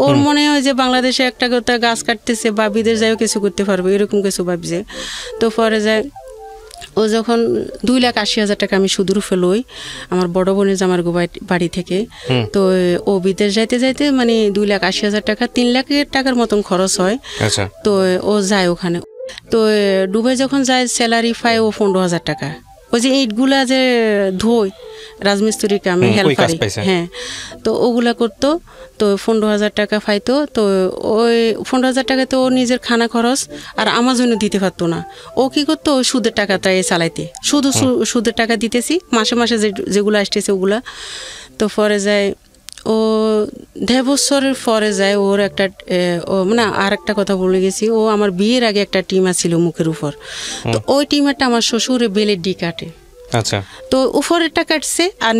ওর মনে হয় যে বাংলাদেশে একটা কথা গাছ কাটতেছে বা বিদেশ যাইও কিছু করতে পারবে, এরকম কিছু ভাবছে। তো পরে যায় ও যখন 2,80,000 টাকা আমি সুদরূপে লই আমার বড় বোনের জামার বাড়ি থেকে, তো ও বিদেশ যাইতে মানে 2,80,000 টাকা 3 লাখ টাকার মতন খরচ হয়। তো ও যায় ওখানে, তো দুবাই যখন যায় স্যালারি পায় ও 15,000 টাকা। ওই যে ইটগুলা যে ধোয় রাজমিস্ত্রি কামে হেল্পারি, হ্যাঁ, তো ওগুলা করতো। তো 15,000 টাকা পাইতো। তো ওই 15,000 টাকাতে ও নিজের খানা খরচ আর আমার জন্য দিতে পারতো না। ও কি করতো, ওই সুদের টাকাটাই চালাইতে, শুধু সুদের টাকা দিতেছি মাসে মাসে যেগুলো আসতেছে ওগুলা। তো পরে যায় ও 1.5 বছরের পরে যায় ওর একটা মানে আর একটা কথা বলে গেছি, ও আমার বিয়ের আগে একটা টিমার ছিল মুখের উপর। তো ওই টিমারটা আমার শ্বশুরে বেলের ডি কাটে। আচ্ছা, তো উপরেরটা কাটছে আর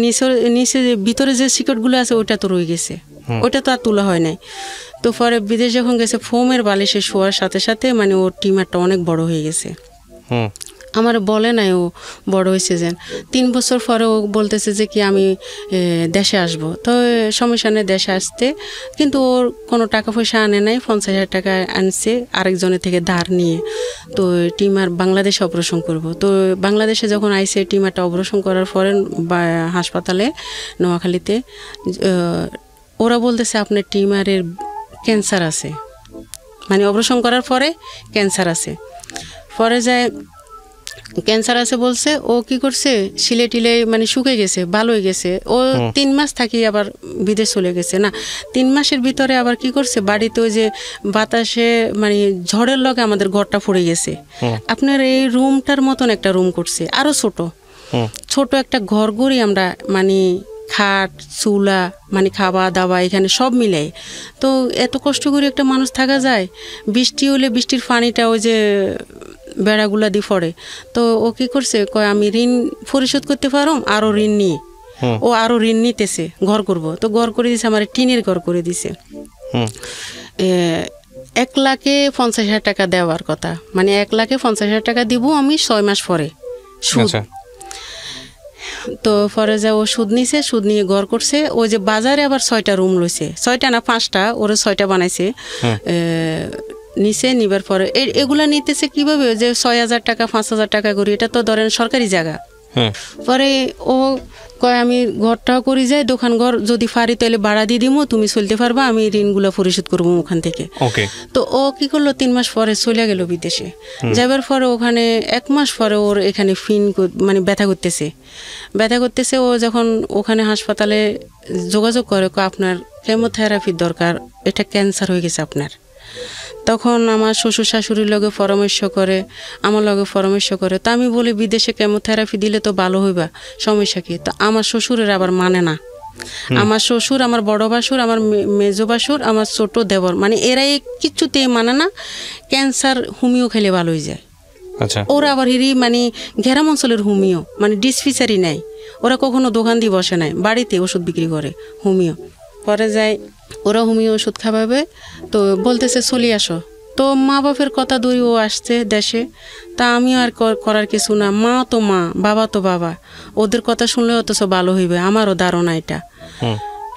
নিচে ভিতরে যে সিকটগুলো আছে ওইটা তো রয়ে গেছে, ওইটা তো আর তোলা হয় নাই। তো পরে বিদেশ যখন গেছে ফোমের বালিশে শোয়ার সাথে সাথে মানে ওর টিমারটা অনেক বড় হয়ে গেছে। আমার বলে নাই ও বড় হয়েছে যেন। 3 বছর পরে ও বলতেছে যে কি আমি দেশে আসবো। তো সমস্যা নেই দেশে আসতে, কিন্তু ওর কোনো টাকা পয়সা আনে নাই। 50,000 টাকা আনছে আরেকজনের থেকে ধার নিয়ে। তো টিমার বাংলাদেশে অপারেশন করব। তো বাংলাদেশে যখন আইসে টিমারটা অপারেশন করার পরে হাসপাতালে নোয়াখালীতে ওরা বলতেছে আপনার টিমারের ক্যান্সার আছে, মানে অপারেশন করার পরে ক্যান্সার আছে। পরে যায় ক্যান্সার আছে বলছে। ও কি করছে, শিলে টিলে মানে শুকে গেছে, ভালো হয়ে গেছে। ও 3 মাস থাকি আবার বিদেশ চলে গেছে। না, 3 মাসের ভিতরে আবার কি করছে, বাড়িতে ওই যে বাতাসে মানে ঝড়ের লগে আমাদের ঘরটা পড়ে গেছে। আপনার এই রুমটার মতন একটা রুম করছে, আরো ছোট একটা ঘর করি আমরা, মানে খাট চুলা মানে খাওয়া দাওয়া এখানে সব মিলাই। তো এত কষ্ট করে একটা মানুষ থাকা যায়? বৃষ্টি হলে বৃষ্টির পানিটা ওই যে বেড়াগুলা দিয়ে পড়ে। তো ও কি করছে, কয় আমি ঋণ পরিশোধ করতে পারো, আরো ঋণ নিয়ে ও আরো ঋণ নিতেছে, ঘর করব। তো ঘর করে দিছে, আমার টিনের ঘর করে দিছে। 1,50,000 টাকা দেওয়ার কথা, মানে 1,50,000 টাকা দিব আমি 6 মাস পরে সুদ। তো পরে যা ও সুদ নিছে, সুদ নিয়ে ঘর করছে। ওই যে বাজারে আবার 6টা রুম লইছে, 6টা না 5টা, ওরা 6টা বানাইছে। নিচে নিবার পরে এগুলা নিতেছে কিভাবে, যে 6,000 টাকা 5,000 টাকা করি, এটা তো ধরেন সরকারি জায়গা। পরে ও কয় আমি ঘরটাও করি যাই, দোকান ঘর যদি পারি তাহলে ভাড়া দিয়ে দিমো, তুমি চলতে পারবা, আমি ঋণগুলো পরিশোধ করবো ওখান থেকে। তো ও কি করলো, 3 মাস পরে চলে গেল বিদেশে। যাবার পরে ওখানে 1 মাস পরে ওর এখানে মানে ব্যথা করতেছে। ও যখন ওখানে হাসপাতালে যোগাযোগ করে, আপনার কেমোথেরাপির দরকার, এটা ক্যান্সার হয়ে গেছে আপনার। তখন আমার শ্বশুর শাশুড়ির লগে পরামর্শ করে, আমার লগে পরামর্শ করে। তো আমি বলি বিদেশে কেমোথেরাপি দিলে তো ভালো হইবা, সমস্যা কি? তো আমার শ্বশুরের আবার মানে না। আমার শ্বশুর, আমার বড় বাসুর, আমার মেজো বাসুর, আমার ছোট দেবর, মানে এরাই কিচ্ছুতেই মানে না। ক্যান্সার হোমিও খেলে ভালো হয়ে যায়। ওরা আবার মানে গ্রাম অঞ্চলের হোমিও, মানে ডিসপেন্সারি নাই। ওরা কখনো দোকান দিয়ে বসে নাই, বাড়িতে ওষুধ বিক্রি করে হোমিও। পরে যায় ওরা হোমিও ওষুধ খাওয়াবে। তো বলতেছে চলে আসো। তো মা বাপের কথা ধরে ও আসছে দেশে। তা আমিও আর করার কিছু না, মা তো মা, বাবা তো বাবা, ওদের কথা শুনলে অথচ ভালো হইবে, আমারও ধারণা এটা।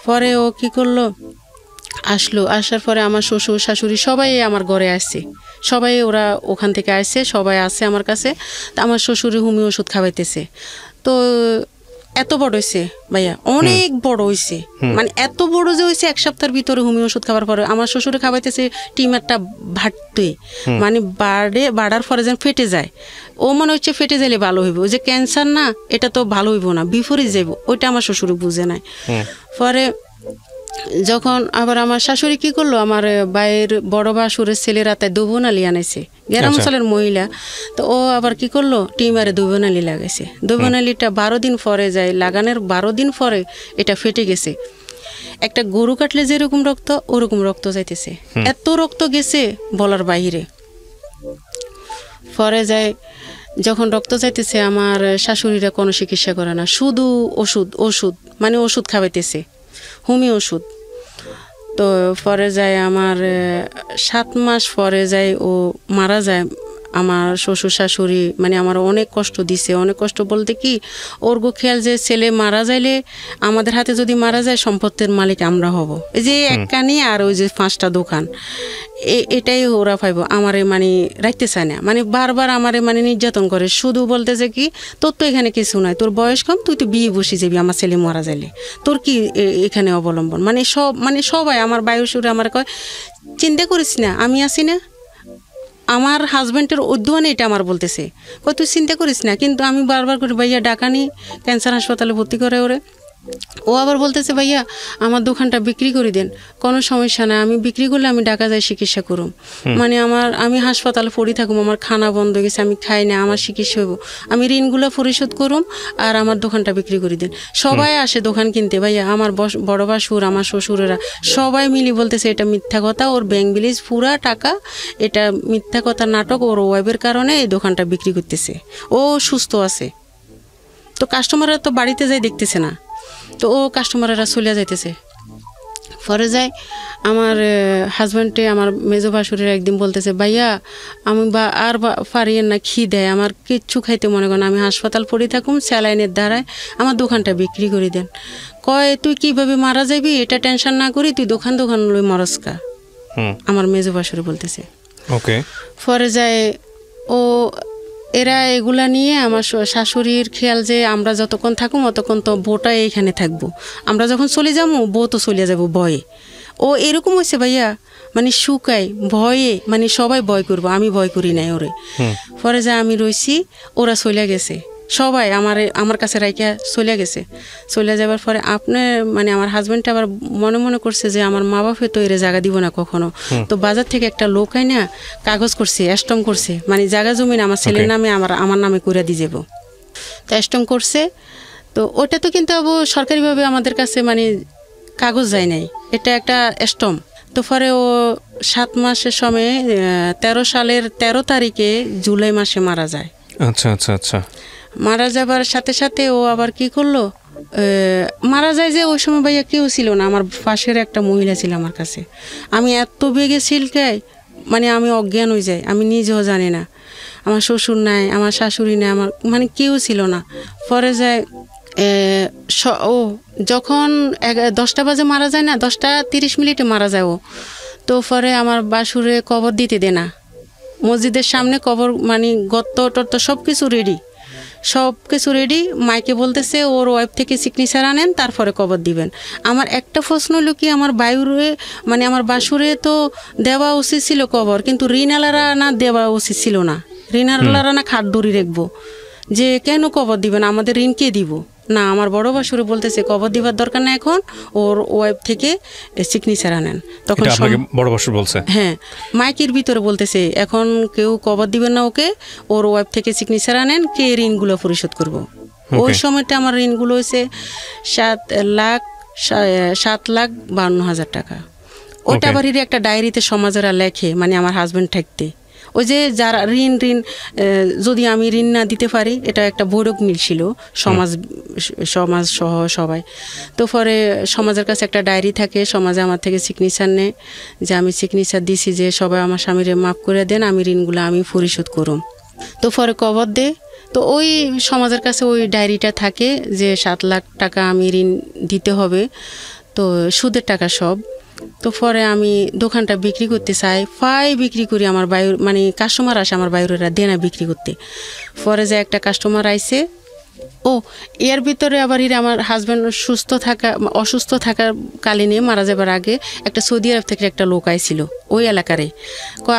পরে ও কি করলো, আসার পরে আমার শ্বশুর শাশুড়ি সবাই আমার ঘরে আসছে, সবাই ওরা ওখান থেকে আসছে, সবাই আসছে আমার কাছে। তা আমার শ্বশুরে হোমিও ওষুধ খাওয়াইতেছে। তো এত বড় হয়েছে ভাইয়া, অনেক বড় হয়েছে, মানে এত বড় যে হয়েছে 1 সপ্তাহের ভিতরে হোমিও ওষুধ খাওয়ার পরে আমার শ্বশুরে খাওয়াইতেছে টিমারটা ভাটতে, মানে বাড়ার পরে যেন ফেটে যায়। ও মনে হচ্ছে ফেটে যাইলে ভালো হইব, যে ক্যান্সার না, এটা তো ভালো হইব না, বিফরে যাইব, ওইটা আমার শ্বশুরে বুঝে নাই। পরে যখন আবার আমার শাশুড়ি কি করলো, আমার বাইরের বড় বাসুরের ছেলেরা তাই দুবনালি আনাইছে, গ্রাম অঞ্চলের মহিলা। তো ও আবার কি করলো, টিমারে দুবনালি লাগাইছে। দুবনালিটা 12 দিন পরে যায়, লাগানোর 12 দিন পরে এটা ফেটে গেছে। একটা গরু কাটলে যেরকম রক্ত, ওরকম রক্ত যাইতেছে, এত রক্ত গেছে বলার বাইরে। পরে যায় যখন রক্ত যাইতেছে, আমার শাশুড়িরা কোনো চিকিৎসা করে না, শুধু ওষুধ মানে ওষুধ খাওয়াইতেছে, হোমিও ওষুধ। তো পরে যায় আমার 7 মাস পরে যায় ও মারা যায়। আমার শ্বশুর শাশুড়ি মানে আমার অনেক কষ্ট দিছে, অনেক কষ্ট বলতে কি, ওর গো খেয়াল যে ছেলে মারা যাইলে আমাদের হাতে যদি মারা যায় সম্পত্তির মালিক আমরা হব, এই যে এক কানি আর ওই যে 5টা দোকান, এটাই ওরা পাইব। আমারে মানে রাখতে চায় না, মানে বারবার আমারে মানে নির্যাতন করে, শুধু বলতেছে কি, তোর তো এখানে কিছু নাই, তোর বয়স কম, তুই তো বিয়ে বসে যাবি আমার ছেলে মারা যাইলে, তোর কি এখানে অবলম্বন, মানে সবাই আমার বায়ুসুরে আমার কয় চিন্তা করিস না, আমি আছি না, আমার হাজব্যান্ডের উদ্যোগে এটা আমার বলতেছে, তুই চিন্তা করিস না। কিন্তু আমি বারবার করি ভাইয়া ডাকানি, ক্যান্সার হাসপাতালে ভর্তি করে ওরে। ও আবার বলতেছে ভাইয়া আমার দোকানটা বিক্রি করে দেন, কোনো সমস্যা না, আমি বিক্রি করলে আমি ঢাকা যাই চিকিৎসা করুম। মানে আমি হাসপাতালে পড়ি থাকুম, আমার খানা বন্ধ হয়ে গেছে, আমি খাই না, আমার চিকিৎসা হইব, আমি ঋণগুলো পরিশোধ করুম আর আমার দোকানটা বিক্রি করে দেন। সবাই আসে দোকান কিনতে ভাইয়া, আমার বড় বাসুর, আমার শ্বশুরেরা সবাই মিলি বলতেছে এটা মিথ্যা কথা, ওর ব্যাংক ব্যালেন্স পুরা টাকা, এটা মিথ্যা কথা নাটক, ওর ওয়াইফের কারণে এই দোকানটা বিক্রি করতেছে, ও সুস্থ আছে। তো কাস্টমাররা তো বাড়িতে যাই দেখতেছে না, তো ও কাস্টমাররা চলে যাইতেছে। পরে যায় আমার হাজব্যান্ডে, আমার মেজো ভাসুরের একদিন বলতেছে ভাইয়া আমি আর পারিয়েন না, দেয় আমার কিচ্ছু খাইতে মনে করেন, আমি হাসপাতাল পড়ে থাকুম, স্যালাইনের দ্বারায় আমার দোকানটা বিক্রি করে দেন। কয় তুই কিভাবে মারা যাবি এটা টেনশন না করি, তুই দোকান লই মরস্কা, আমার মেজো ভাসুরে বলতেছে। ওকে। পরে যায় ও এরা এগুলা নিয়ে আমার শাশুড়ির খেয়াল যে আমরা যতক্ষণ থাকুম অতক্ষণ তো বউটা এইখানে থাকবো, আমরা যখন চলে যাবো বউ তো চলে যাবো ভয়ে। ও এরকম হয়েছে ভাইয়া, মানে শুকাই ভয়ে, মানে সবাই ভয় করবো, আমি ভয় করি নাই ওরে। পরে যা আমি রইছি, ওরা চলে গেছে, সবাই আমার কাছে রাইকা চলে গেছে। চলে যাবার পরে মানে আমার হাজব্যান্ডটা আবার মনে মনে করছে যে আমার মা বাপে তো এর জায়গা দিব না কখনো, তো বাজার থেকে একটা লোক আই না কাগজ করছে, স্ট্যাম্প করছে, মানে জায়গা জমিন আমার ছেলের নামে আমার নামে করে দিয়ে যাবো, তো স্ট্যাম্প করছে। তো ওটা তো কিন্তু সরকারিভাবে আমাদের কাছে মানে কাগজ যায় নাই, এটা একটা স্ট্যাম্প। তো পরে ও 7 মাসের সময় 13 সালের 13 তারিখে জুলাই মাসে মারা যায়। আচ্ছা আচ্ছা আচ্ছা। মারা যাবার সাথে সাথে ও আবার কি করলো, মারা যায় যে ওই সময় ভাইয়া কেউ ছিল না, আমার পাশের একটা মহিলা ছিল আমার কাছে। আমি এত বেগে সিলকাই, মানে আমি অজ্ঞান হয়ে যাই, আমি নিজেও জানি না, আমার শ্বশুর নাই, আমার শাশুড়ি নাই, আমার মানে কেউ ছিল না। পরে যায় ও যখন 10টা বাজে মারা যায় না, 10:30 মারা যায় ও। তো পরে আমার বাসুরে কবর দিতে দে না, মসজিদের সামনে কবর, মানে গত্ত টত্ত সব কিছু রেডি, মাইকে বলতেছে ওর ওয়াইফ থেকে সিগনেচার আনেন তারপরে কবর দিবেন। আমার একটা প্রশ্ন হলো কি, আমার বায়ুরে মানে আমার বাসুরে তো দেওয়া উচিত ছিল কবর, কিন্তু ঋণালারা না দেওয়া উচিত ছিল না, ঋণালারা না খাট দড়ি রাখবো, যে কেন কবর দিবেন, আমাদের ঋণ কে দিব না। আমার বড় বাসুরে বলতেছে কবর দিবার দরকার না, এখন ওর ওয়াইফ থেকে সিগনেচার আনেন। তখন বড় বাসুর বলছে, হ্যাঁ মাইকের ভিতরে বলতেছে এখন কেউ কবর দিবেন না ওকে, ওর ওয়াইফ থেকে সিগনেচার আনেন, কে ঋণগুলো পরিশোধ করব। ওই সময়টা আমার ঋণগুলো হয়েছে 7,52,000 টাকা। ওটা আবার একটা ডায়েরিতে সমাজেরা লেখে, মানে আমার হাজব্যান্ড থাকতে, ওই যে যারা ঋণ যদি আমি ঋণ না দিতে পারি, এটা একটা বৈরক মিল ছিল সমাজ সহ সবাই। তো পরে সমাজের কাছে একটা ডায়েরি থাকে, সমাজে আমার থেকে সিগনেচার নেয় যে আমি সিগনেচার দিছি যে সবাই আমার স্বামীরে মাফ করে দেন, আমি ঋণগুলো আমি পরিশোধ করুম। তো পরে কবর দে, তো ওই সমাজের কাছে ওই ডায়েরিটা থাকে যে 7 লাখ টাকা আমি ঋণ দিতে হবে, তো সুদের টাকা সব। তো পরে আমি দোকানটা বিক্রি করতে চাই, বিক্রি করি, আমার বায়ুর মানে কাস্টমার আসে, আমার বায়ুরেরা দেনা বিক্রি করতে। পরে যে একটা কাস্টমার আইছে, এর ভিতরে আবার আমার হাজব্যান্ড অসুস্থ থাকার কালীনে মারা যাবার আগে একটা সৌদি আরব থেকে একটা লোক আইছিল ওই এলাকারে,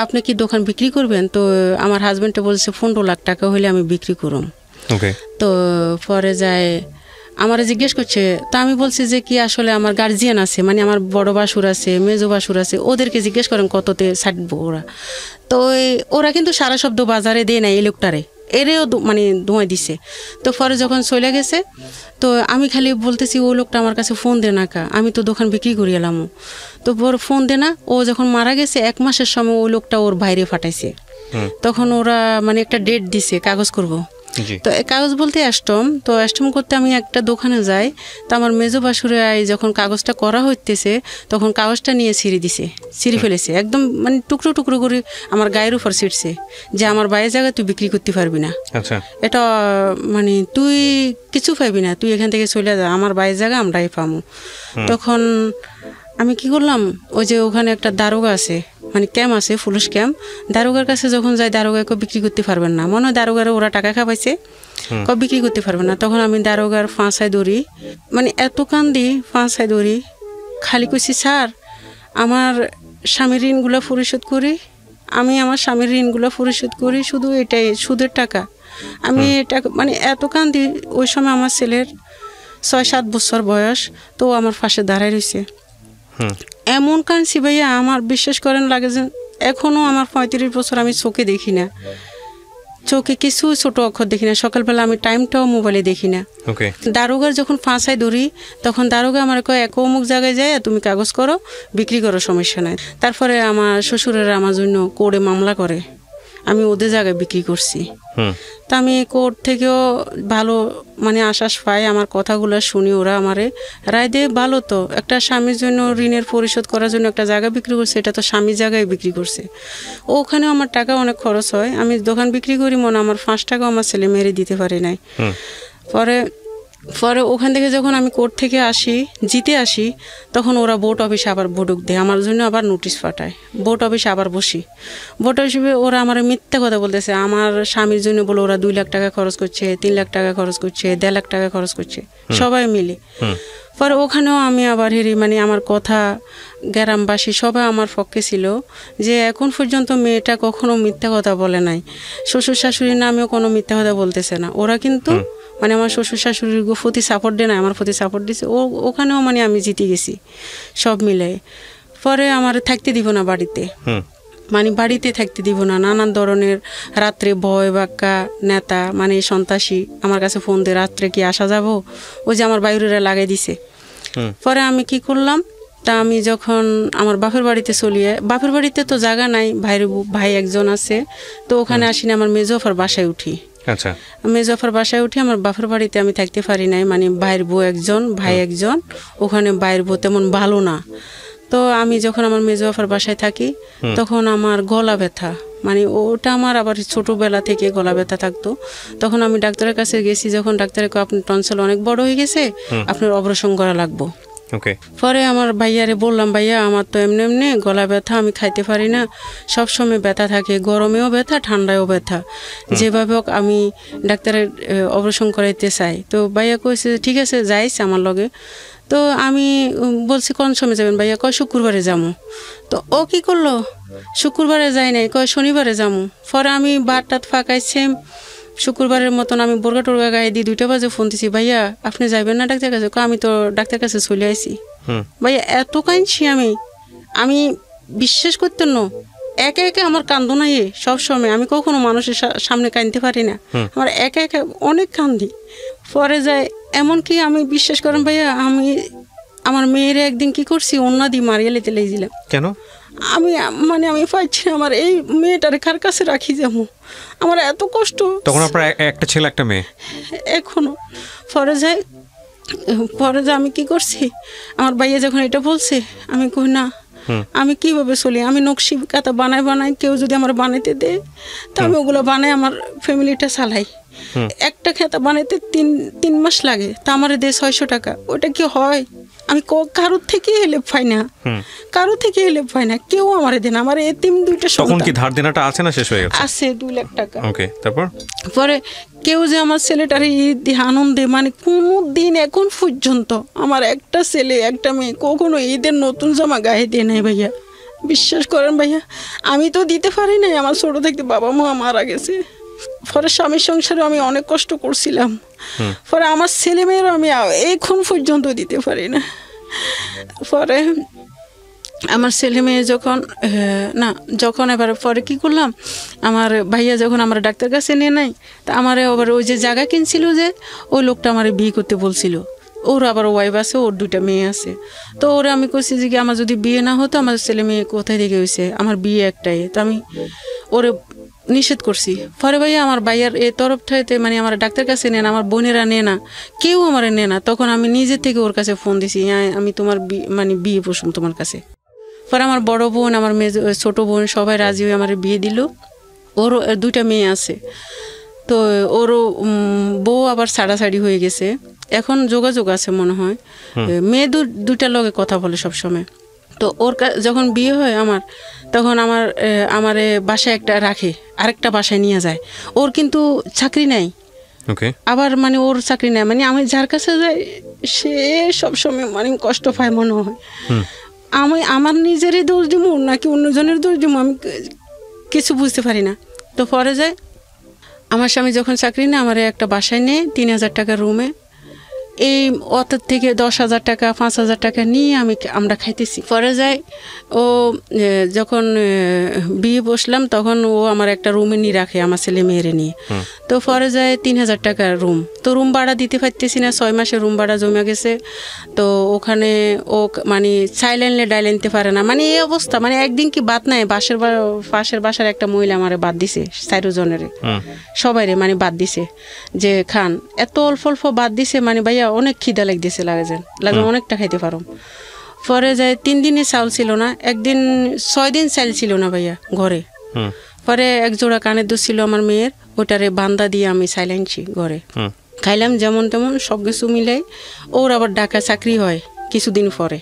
আপনি কি দোকান বিক্রি করবেন? তো আমার হাজব্যান্ডে বলছে 15 লাখ টাকা হলে আমি বিক্রি করুম। তো পরে যায় আমার জিজ্ঞেস করছে, তা আমি বলছি যে কি আসলে আমার গার্জিয়ান আছে, মানে আমার বড় বাসুর আছে, মেজো বাসুর আছে, ওদেরকে জিজ্ঞেস করেন কততে ছাড়বো ওরা। তো ওরা কিন্তু সারা শব্দ বাজারে দেয় না, এই লোকটারে এরেও মানে ধোঁয়াই দিছে। তো পরে যখন চলে গেছে, তো আমি খালি বলতেছি ওই লোকটা আমার কাছে ফোন দে না, আমি তো দোকান বিক্রি করে এলাম। তো পরে ফোন দে না, ও যখন মারা গেছে 1 মাসের সময় ওই লোকটা ওর বাইরে ফাটাইছে। তখন ওরা মানে একটা ডেট দিছে কাগজ করব। তো কাগজ বলতে অ্যাস্টম, তো অ্যাস্টম করতে আমি একটা দোকানে যাই, তো আমার মেজো বাসুরে যখন কাগজটা করা হইতেছে তখন কাগজটা নিয়ে ছিঁড়ে ফেলেছে, একদম মানে টুকরো টুকরো করে আমার গায়ের উপর ছিঁড়ছে, যে আমার বাইরের জায়গায় তুই বিক্রি করতে পারবি না, এটা মানে তুই কিছু পাইবি না, তুই এখান থেকে চলে যা, আমার বাইরের জায়গা আমরাই পাবো। তখন আমি কি করলাম, ওই যে ওখানে একটা দারোগা আছে, মানে ক্যাম্প আছে, পুলিশ ক্যাম্প, দারোগার কাছে যখন যাই দারোগাকে বিক্রি করতে পারবেন না, মনে হয় দারোগারে ওরা টাকা খাওয়াইছে, বিক্রি করতে পারবেন না। তখন আমি দারোগার ফাঁসায় দৌড়ি, মানে এত কান্দি ফাঁসায় দৌড়ি, খালি কইছি স্যার আমার স্বামীর ঋণগুলো পরিশোধ করি, আমি আমার স্বামীর ঋণগুলো পরিশোধ করি, শুধু এটাই সুদের টাকা। আমি টাকা মানে এত কান্দি, ওই সময় আমার ছেলের 6-7 বছর বয়স, তো আমার পাশে দাঁড়ায় রয়েছে। এমন কাঁদছি ভাইয়া, আমার বিশ্বাস করেন লাগে যে এখনও আমার 35 বছর আমি চোখে দেখি না, চোখে কিছু ছোট অক্ষর দেখি না। সকালবেলা আমি টাইমটাও মোবাইলে দেখি না। দারোগার যখন ফাঁসায় ধরি, তখন দারোগা আমার কয় এক অমুক জায়গায় যায় তুমি কাগজ করো, বিক্রি করো, সমস্যা নাই। তারপরে আমার শ্বশুরের আমার জন্য কোর্টে মামলা করে, আমি ওদের জায়গায় বিক্রি করছি। তা আমি কোর্ট থেকেও ভালো মানে আশ্বাস পাই, আমার কথাগুলো শুনি, ওরা আমারে রায় দিয়ে ভালো। তো একটা স্বামীর জন্য ঋণের পরিশোধ করার জন্য একটা জায়গা বিক্রি করছে, এটা তো স্বামীর জায়গায় বিক্রি করছে। ওখানেও আমার টাকা অনেক খরচ হয়, আমি দোকান বিক্রি করি, মনে আমার 5 টাকাও আমার ছেলে মেরে দিতে পারি নাই। পরে ওখান থেকে যখন আমি কোর্ট থেকে আসি, জিতে আসি, তখন ওরা বোর্ড অফিসে আবার বডুক দেয়, আমার জন্য আবার নোটিশ পাঠায়। বোর্ড অফিসে আবার বসি, বোর্ড অফিসে ওরা আমার মিথ্যা কথা বলতেছে, আমার স্বামীর জন্য বলে ওরা 2 লাখ টাকা খরচ করছে, 3 লাখ টাকা খরচ করছে, 1.5 লাখ টাকা খরচ করছে, সবাই মিলে। পরে ওখানেও আমি আবার মানে আমার কথা গ্রামবাসী সবাই আমার পক্ষে ছিল, যে এখন পর্যন্ত মেয়েটা কখনো মিথ্যা কথা বলে নাই, শ্বশুর শাশুড়ির নামেও কোনো মিথ্যা কথা বলতেছে না। ওরা কিন্তু মানে আমার শ্বশুর শাশুড়ির প্রতি সাপোর্ট দেয় না, আমার প্রতি সাপোর্ট দিছে। ওখানেও মানে আমি জিতে গেছি সব মিলে। পরে আমার থাকতে দিব না বাড়িতে, মানে বাড়িতে থাকতে দিব না, নানান ধরনের রাত্রে ভয় বাক্কা নেতা মানে সন্ত্রাসী আমার কাছে ফোন দিয়ে, রাত্রে কি আসা যাব, ওই যে আমার বাইরেরা লাগাই দিছে। পরে আমি কি করলাম, তা আমি যখন আমার বাপের বাড়িতে চলিয়ে, বাপের বাড়িতে তো জায়গা নাই, ভাই একজন আছে, তো ওখানে আসিনি, আমার মেজফার বাসায় উঠি। আচ্ছা, মেজফার বাসায় উঠি, আমার বাপের বাড়িতে আমি থাকতে পারি নাই, মানে ভাইয়ের বউ একজন, ভাই একজন, ওখানে ভাইয়ের বউ তেমন ভালো না। তো আমি যখন আমার মেজফার বাসায় থাকি, তখন আমার গলা ব্যথা, মানে ওটা আমার আবার ছোটোবেলা থেকে গলা ব্যথা থাকতো। তখন আমি ডাক্তারের কাছে গেছি, যখন ডাক্তারের আপনার টনসিল অনেক বড় হয়ে গেছে, আপনার অপারেশন করা লাগবো। পরে আমার ভাইয়ারে বললাম, ভাইয়া আমার তো এমনি এমনি গলা ব্যথা, আমি খাইতে পারি না, সবসময় ব্যথা থাকে, গরমেও ব্যথা, ঠান্ডায়ও ব্যথা, যেভাবে হোক আমি ডাক্তারের অপারেশন করাইতে চাই। তো ভাইয়া কইছে ঠিক আছে যাইস আমার লগে। তো আমি বলছি কোন সময় যাবেন ভাইয়া? কয় শুক্রবারে যাবো। তো ও কি করলো, শুক্রবারে যাই নাই, কয় শনিবারে যাবো। পরে আমি বাট টাট ফাঁকাইছি, শুক্রবারের মতন আমি বোরগা টোরগা গায়ে দিয়ে 2টা বাজে ফোন দিছি, ভাইয়া আপনি যাইবেন না ডাক্তার কাছে? আমি তো ডাক্তার কাছে চলে আসি। ভাইয়া এত কাঁদছি আমি বিশ্বাস করতেন না, একে একে আমার কান্দো নাই সবসময়, আমি কখনো মানুষের সামনে কাঁদতে পারি না, আমার একে একে অনেক কান্দি। পরে যায় এমনকি আমি বিশ্বাস করেন ভাইয়া, আমি আমার মেয়ের একদিন কি করছি, অন্যা দিয়ে মারিয়ে লেতে লেগেছিলাম। কেন? আমি পাইছি না, আমার এই মেয়েটারে কার কাছে রাখি যাবো, আমার এত কষ্ট। তখন আপনার একটা ছেলে একটা মেয়ে এখনো। পরে যায় আমি কি করছি, আমার ভাইয়া যখন এটা বলছে, আমি কই না, আমি কিভাবে চলি, আমি নকশি কাতা বানাই, কেউ যদি আমার বানাইতে দেয় তা আমি ওগুলো বানাই, আমার ফ্যামিলিটা চালাই। একটা খেতা বানাইতে 3 মাস লাগে, তা আমার দেয় 600 টাকা। ওটা কি হয়? আমি কারোর থেকে হেল্প পাই না, কেউ আমার দেন, আমার এতিম 2টা সন্তান। তখন কি ধার দেনাটা আছে না শেষ হয়ে গেছে? আছে 2 লাখ টাকা। ওকে, তারপর পরে কেউ যে আমার ছেলেটারে ঈদ আনন্দে, মানে কোনো দিন এখন পর্যন্ত আমার একটা ছেলে একটা মেয়ে কখনো ঈদের নতুন জামা গায়ে দিয়ে নাই ভাইয়া। বিশ্বাস করেন ভাইয়া, আমি তো দিতে পারি নাই, আমার ছোট থাকতে বাবা মা মারা গেছে। পরে স্বামীর সংসারে আমি অনেক কষ্ট করছিলাম, পরে আমার ছেলে মেয়েরও আমি এখন পর্যন্ত দিতে পারি না। পরে আমার ছেলে মেয়ে যখন এবার পরে কি করলাম, আমার ভাইয়া যখন আমার ডাক্তার কাছে নিয়ে নাই, তা আমার আবার ওই যে জায়গা কিনছিল, যে ওই লোকটা আমার বিয়ে করতে বলছিল, ওর আবার ওয়াইফ আছে, ওর 2টা মেয়ে আছে। তো ওরা আমি কইছি যে কি আমার যদি বিয়ে না হতো, আমার ছেলে মেয়ে কোথায় থেকে হয়েছে, আমার বিয়ে একটাই। তো আমি ওরে নিষেধ করছি। পরে ভাইয়া আমার ভাইয়ার এই তরফটাতে মানে আমার ডাক্তার কাছে নেন, আমার বোনেরা নে না, কেউ আমার নে না। তখন আমি নিজে থেকে ওর কাছে ফোন দিছি, আমি তোমার বিয়ে বসুম তোমার কাছে। পরে আমার বড় বোন, আমার ছোট বোন সবাই রাজি হয়ে আমার বিয়ে দিল। ওরও 2টা মেয়ে আছে, তো ওরও বউ আবার ছাড়াছাড়ি হয়ে গেছে, এখন যোগাযোগ আছে মনে হয়। মেয়ে 2টার লগে কথা বলে সবসময়। তো ওর যখন বিয়ে হয় আমার, তখন আমার বাসায় একটা রাখে, আরেকটা বাসায় নিয়ে যায়। ওর কিন্তু চাকরি নাই, আবার মানে ওর চাকরি নাই, মানে আমি যার কাছে যাই সে সবসময় মানে কষ্ট পায় মনে হয়। আমি আমার নিজেরই দোষ দিব নাকি অন্যজনের দোষ দিব আমি কিছু বুঝতে পারি না। তো পরে যায় আমার স্বামী যখন চাকরি নেয় আমার একটা বাসায় নেয় 3,000 টাকা রুমে, এই অত থেকে 10,000 টাকা 5,000 টাকা নিয়ে আমরা খাইতেছি। পরে যায় ও যখন বিয়ে বসলাম তখন ও আমার একটা রুমে নিয়ে রাখে আমার ছেলে মেয়েরে নিয়ে। তো পরে যায় 3,000 টাকা রুম, তো রুম ভাড়া দিতে পারতেছি না, 6 মাসে রুম ভাড়া জমে গেছে। তো ওখানে ও মানে চাইলেনলে ডাইলেনতে পারে না, মানে এই অবস্থা। মানে একদিন কি বাদ নাই, পাশের বাসার একটা মহিলা আমারে বাদ দিছে 4 জনের সবাইরে, মানে বাদ দিছে যে খান, এত অল্প অল্প বাদ দিছে, মানে ভাইয়া অনেক খিদা লাগতেছে, লাগে অনেকটা খাইতে পারো। পরে যায় 3 দিনে চাউল ছিল না, একদিন 6 দিন চাল ছিল না ভাইয়া ঘরে। পরে এক জোড়া কানের দুধ ছিল আমার মেয়ের, ওটারে বান্দা দিয়ে আমি চাইল আনছি ঘরে, খাইলাম যেমন তেমন সব কিছু মিলাই। ওর আবার ঢাকা চাকরি হয় কিছুদিন পরে,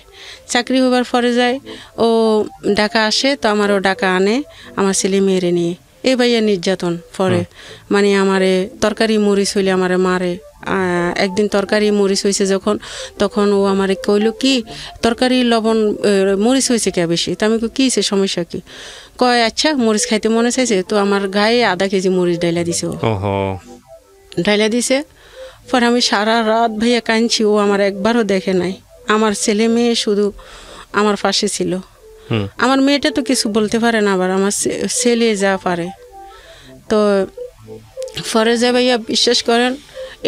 চাকরি হবার পরে যায় ও ঢাকা আসে, তো আমারও ঢাকা আনে আমার ছেলে মেয়েরে নিয়ে। এই ভাইয়া নির্যাতন পরে, মানে আমারে তরকারি মরিচ হইলে আমারে মারে। একদিন তরকারি মরিচ হয়েছে যখন, তখন ও আমারে কইল কি তরকারি লবণ মরিচ হয়েছে কে বেশি, তো আমি কি হয়েছে সমস্যা কি, কয় আচ্ছা মরিচ খাইতে মনে চাইছে, তো আমার গায়ে আধা কেজি মরিচ ডাইলা দিছে। ও ডাইলা দিছে। পরে আমি সারা রাত ভাইয়া কাঁদছি, ও আমার একবারও দেখে নাই। আমার ছেলে মেয়ে শুধু আমার পাশে ছিল। আমার মেয়েটা তো কিছু বলতে পারে না, আবার আমার ছেলে যা পারে। তো পরে যা ভাইয়া বিশ্বাস করেন,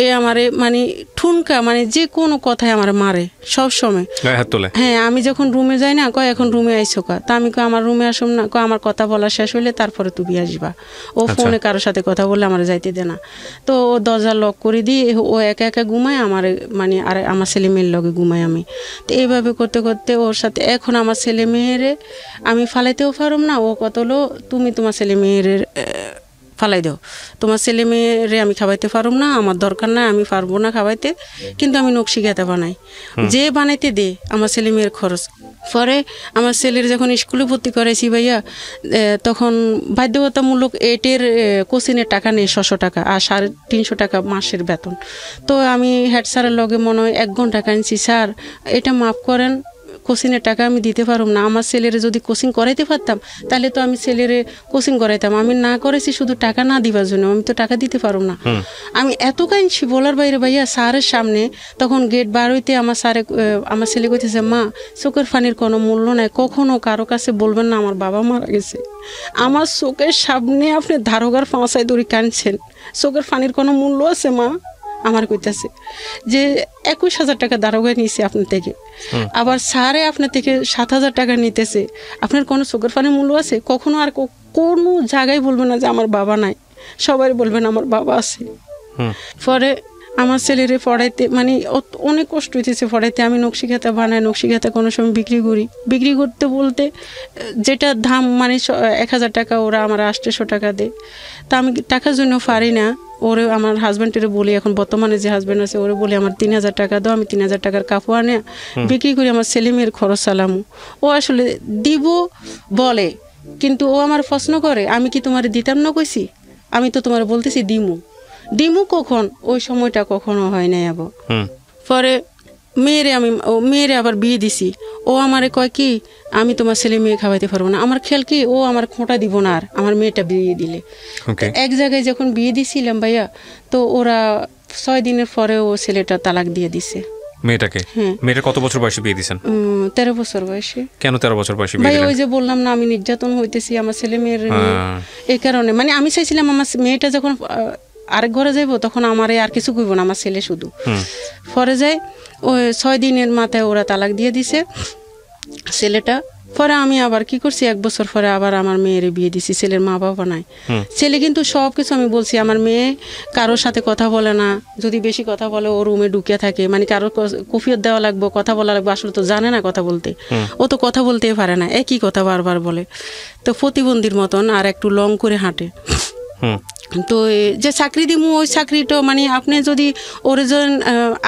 এ আমারে মানে ঠুনকা, মানে যে কোনো কথায় আমার মারে সব সময়। হ্যাঁ, আমি যখন রুমে যাই না, কয় এখন রুমে আইসো কা, তা আমি আমার রুমে আসুম না, আমার কথা বলা শেষ হইলে তারপরে তুমি আসবা। ও ফোনে কারোর সাথে কথা বললে আমার যাইতে দে না। তো ও দরজা লক করে দিয়ে ও একা একা ঘুমায়, আমার মানে আর আমার ছেলে মেয়ের লগে ঘুমাই আমি। তো এইভাবে করতে করতে ওর সাথে এখন আমার ছেলে মেয়েরে আমি ফালাইতেও পারুম না। ও কত হলো তুমি তোমার ছেলে মেয়ের ফালাই দাও, তোমার ছেলে মেয়েরে আমি খাওয়াইতে পারুম না, আমার দরকার নাই, আমি পারবো না খাওয়াইতে, কিন্তু আমি নকশি খেতে বানাই, যে বানাইতে দে আমার ছেলে মেয়ের খরচ। পরে আমার ছেলের যখন স্কুলে ভর্তি করাইছি ভাইয়া, তখন বাধ্যতামূলক 8-এর কোচিংয়ের টাকা নেই 600 টাকা, আর 350 টাকা মাসের বেতন। তো আমি হেড স্যারের লগে মনে হয় 1 ঘন্টা কাঁদছি, স্যার এটা মাফ করেন, কোচিংয়ের টাকা আমি দিতে পারুম না। আমার ছেলেরে যদি কোচিং করাইতে পারতাম তাহলে তো আমি ছেলেরে কোচিং করাইতাম, আমি না করেছি শুধু টাকা না দিবার জন্য, আমি তো টাকা দিতে পারুম না। আমি এত কাঁদছি বলার বাইরে ভাইয়া। স্যারের সামনে তখন গেট বার হইতে আমার স্যারে আমার ছেলে কইতেছে, মা চোখের পানির কোনো মূল্য নাই, কখনো কারো কাছে বলবেন না আমার বাবা মারা গেছে। আমার চোখের সামনে আপনি ধারোগার ফাঁসায় দড়ি কাঁদছেন, চোখের পানির কোনো মূল্য আছে মা? আমার কইতেছে যে 21,000 টাকা দারোগায় নিয়েছে আপনার থেকে, আবার স্যারে আপনার থেকে 7,000 টাকা নিতেছে, আপনার কোনো চোখের পানির মূল্য আছে? কখনো আর কোনো জায়গায় বলবেন না যে আমার বাবা নাই, সবাই বলবেন আমার বাবা আছে। পরে আমার ছেলেরে পড়াইতে মানে অনেক কষ্ট হইতেছে পড়াইতে। আমি নকশি খাতা বানাই, নকশি খাতা কোনো সময় বিক্রি করি, বিক্রি করতে বলতে যেটা দাম মানে 1,000 টাকা, ওরা আমার 800 টাকা দেয়। তা আমি টাকার জন্য পারি না, ওরে আমার হাজব্যান্ডের বলি, এখন বর্তমানে যে হাজব্যান্ড আছে ওরে বলি আমার 3,000 টাকা দাও, আমি 3,000 টাকার কাপড় আনে বিক্রি করি, আমার ছেলে মেয়ের খরচ চালামু। ও আসলে দিব বলে, কিন্তু ও আমার প্রশ্ন করে আমি কি তোমার দিতাম না কইছি? আমি তো তোমার বলতেছি দিমু কখন, ওই সময়টা কখনো হয় নাই। আবার পরে মেয়েরে আবার বিয়ে দিছি, ও আমারে কয় কি আমি তোমার ছেলে মেয়ে খাওয়াইতে পারবো না। আমার খেয়াল কি ও আমার খোঁটা দিব না আর আমার মেয়েটা বিয়ে দিলে। এক জায়গায় যখন বিয়ে দিছিলাম ভাইয়া, তো ওরা 6 দিনের পরে ও ছেলেটা তালাক দিয়ে দিছে মেয়েটাকে। মেয়েটা কত বছর বয়সে বিয়ে দিয়েছেন? 13 বছর বয়সে। কেন 13 বছর বয়সে বিয়ে ভাই? দিলেন? ওই যে বললাম না আমি নির্যাতন হইতেছি আমার ছেলে মেয়ের নিয়ে, এই কারণে। মানে আমি চাইছিলাম আমার মেয়েটা যখন আরেক ঘরে যাইব তখন আমার আর কিছু কইব না, আমার ছেলে শুধু। পরে যায় ওই 6 দিনের মাথায় ওরা তালাক দিয়ে দিছে ছেলেটা। পরে আমি আবার কি করছি, 1 বছর পরে আবার আমার মেয়ের বিয়ে দিছি। ছেলের মা বাবা নাই, ছেলে কিন্তু সব কিছু আমি বলছি। আমার মেয়ে কারোর সাথে কথা বলে না, যদি বেশি কথা বলে ও রুমে ঢুকে থাকে, মানে কারোর কফিয়ত দেওয়া লাগবে, কথা বলা লাগবে, আসলে তো জানে না কথা বলতে, ও তো কথা বলতেই পারে না, একই কথা বারবার বলে। তো প্রতিবন্ধীর মতন আর একটু লং করে হাঁটে। তো যে চাকরি দিমু ওই চাকরিটা মানে আপনি যদি ওরিজিন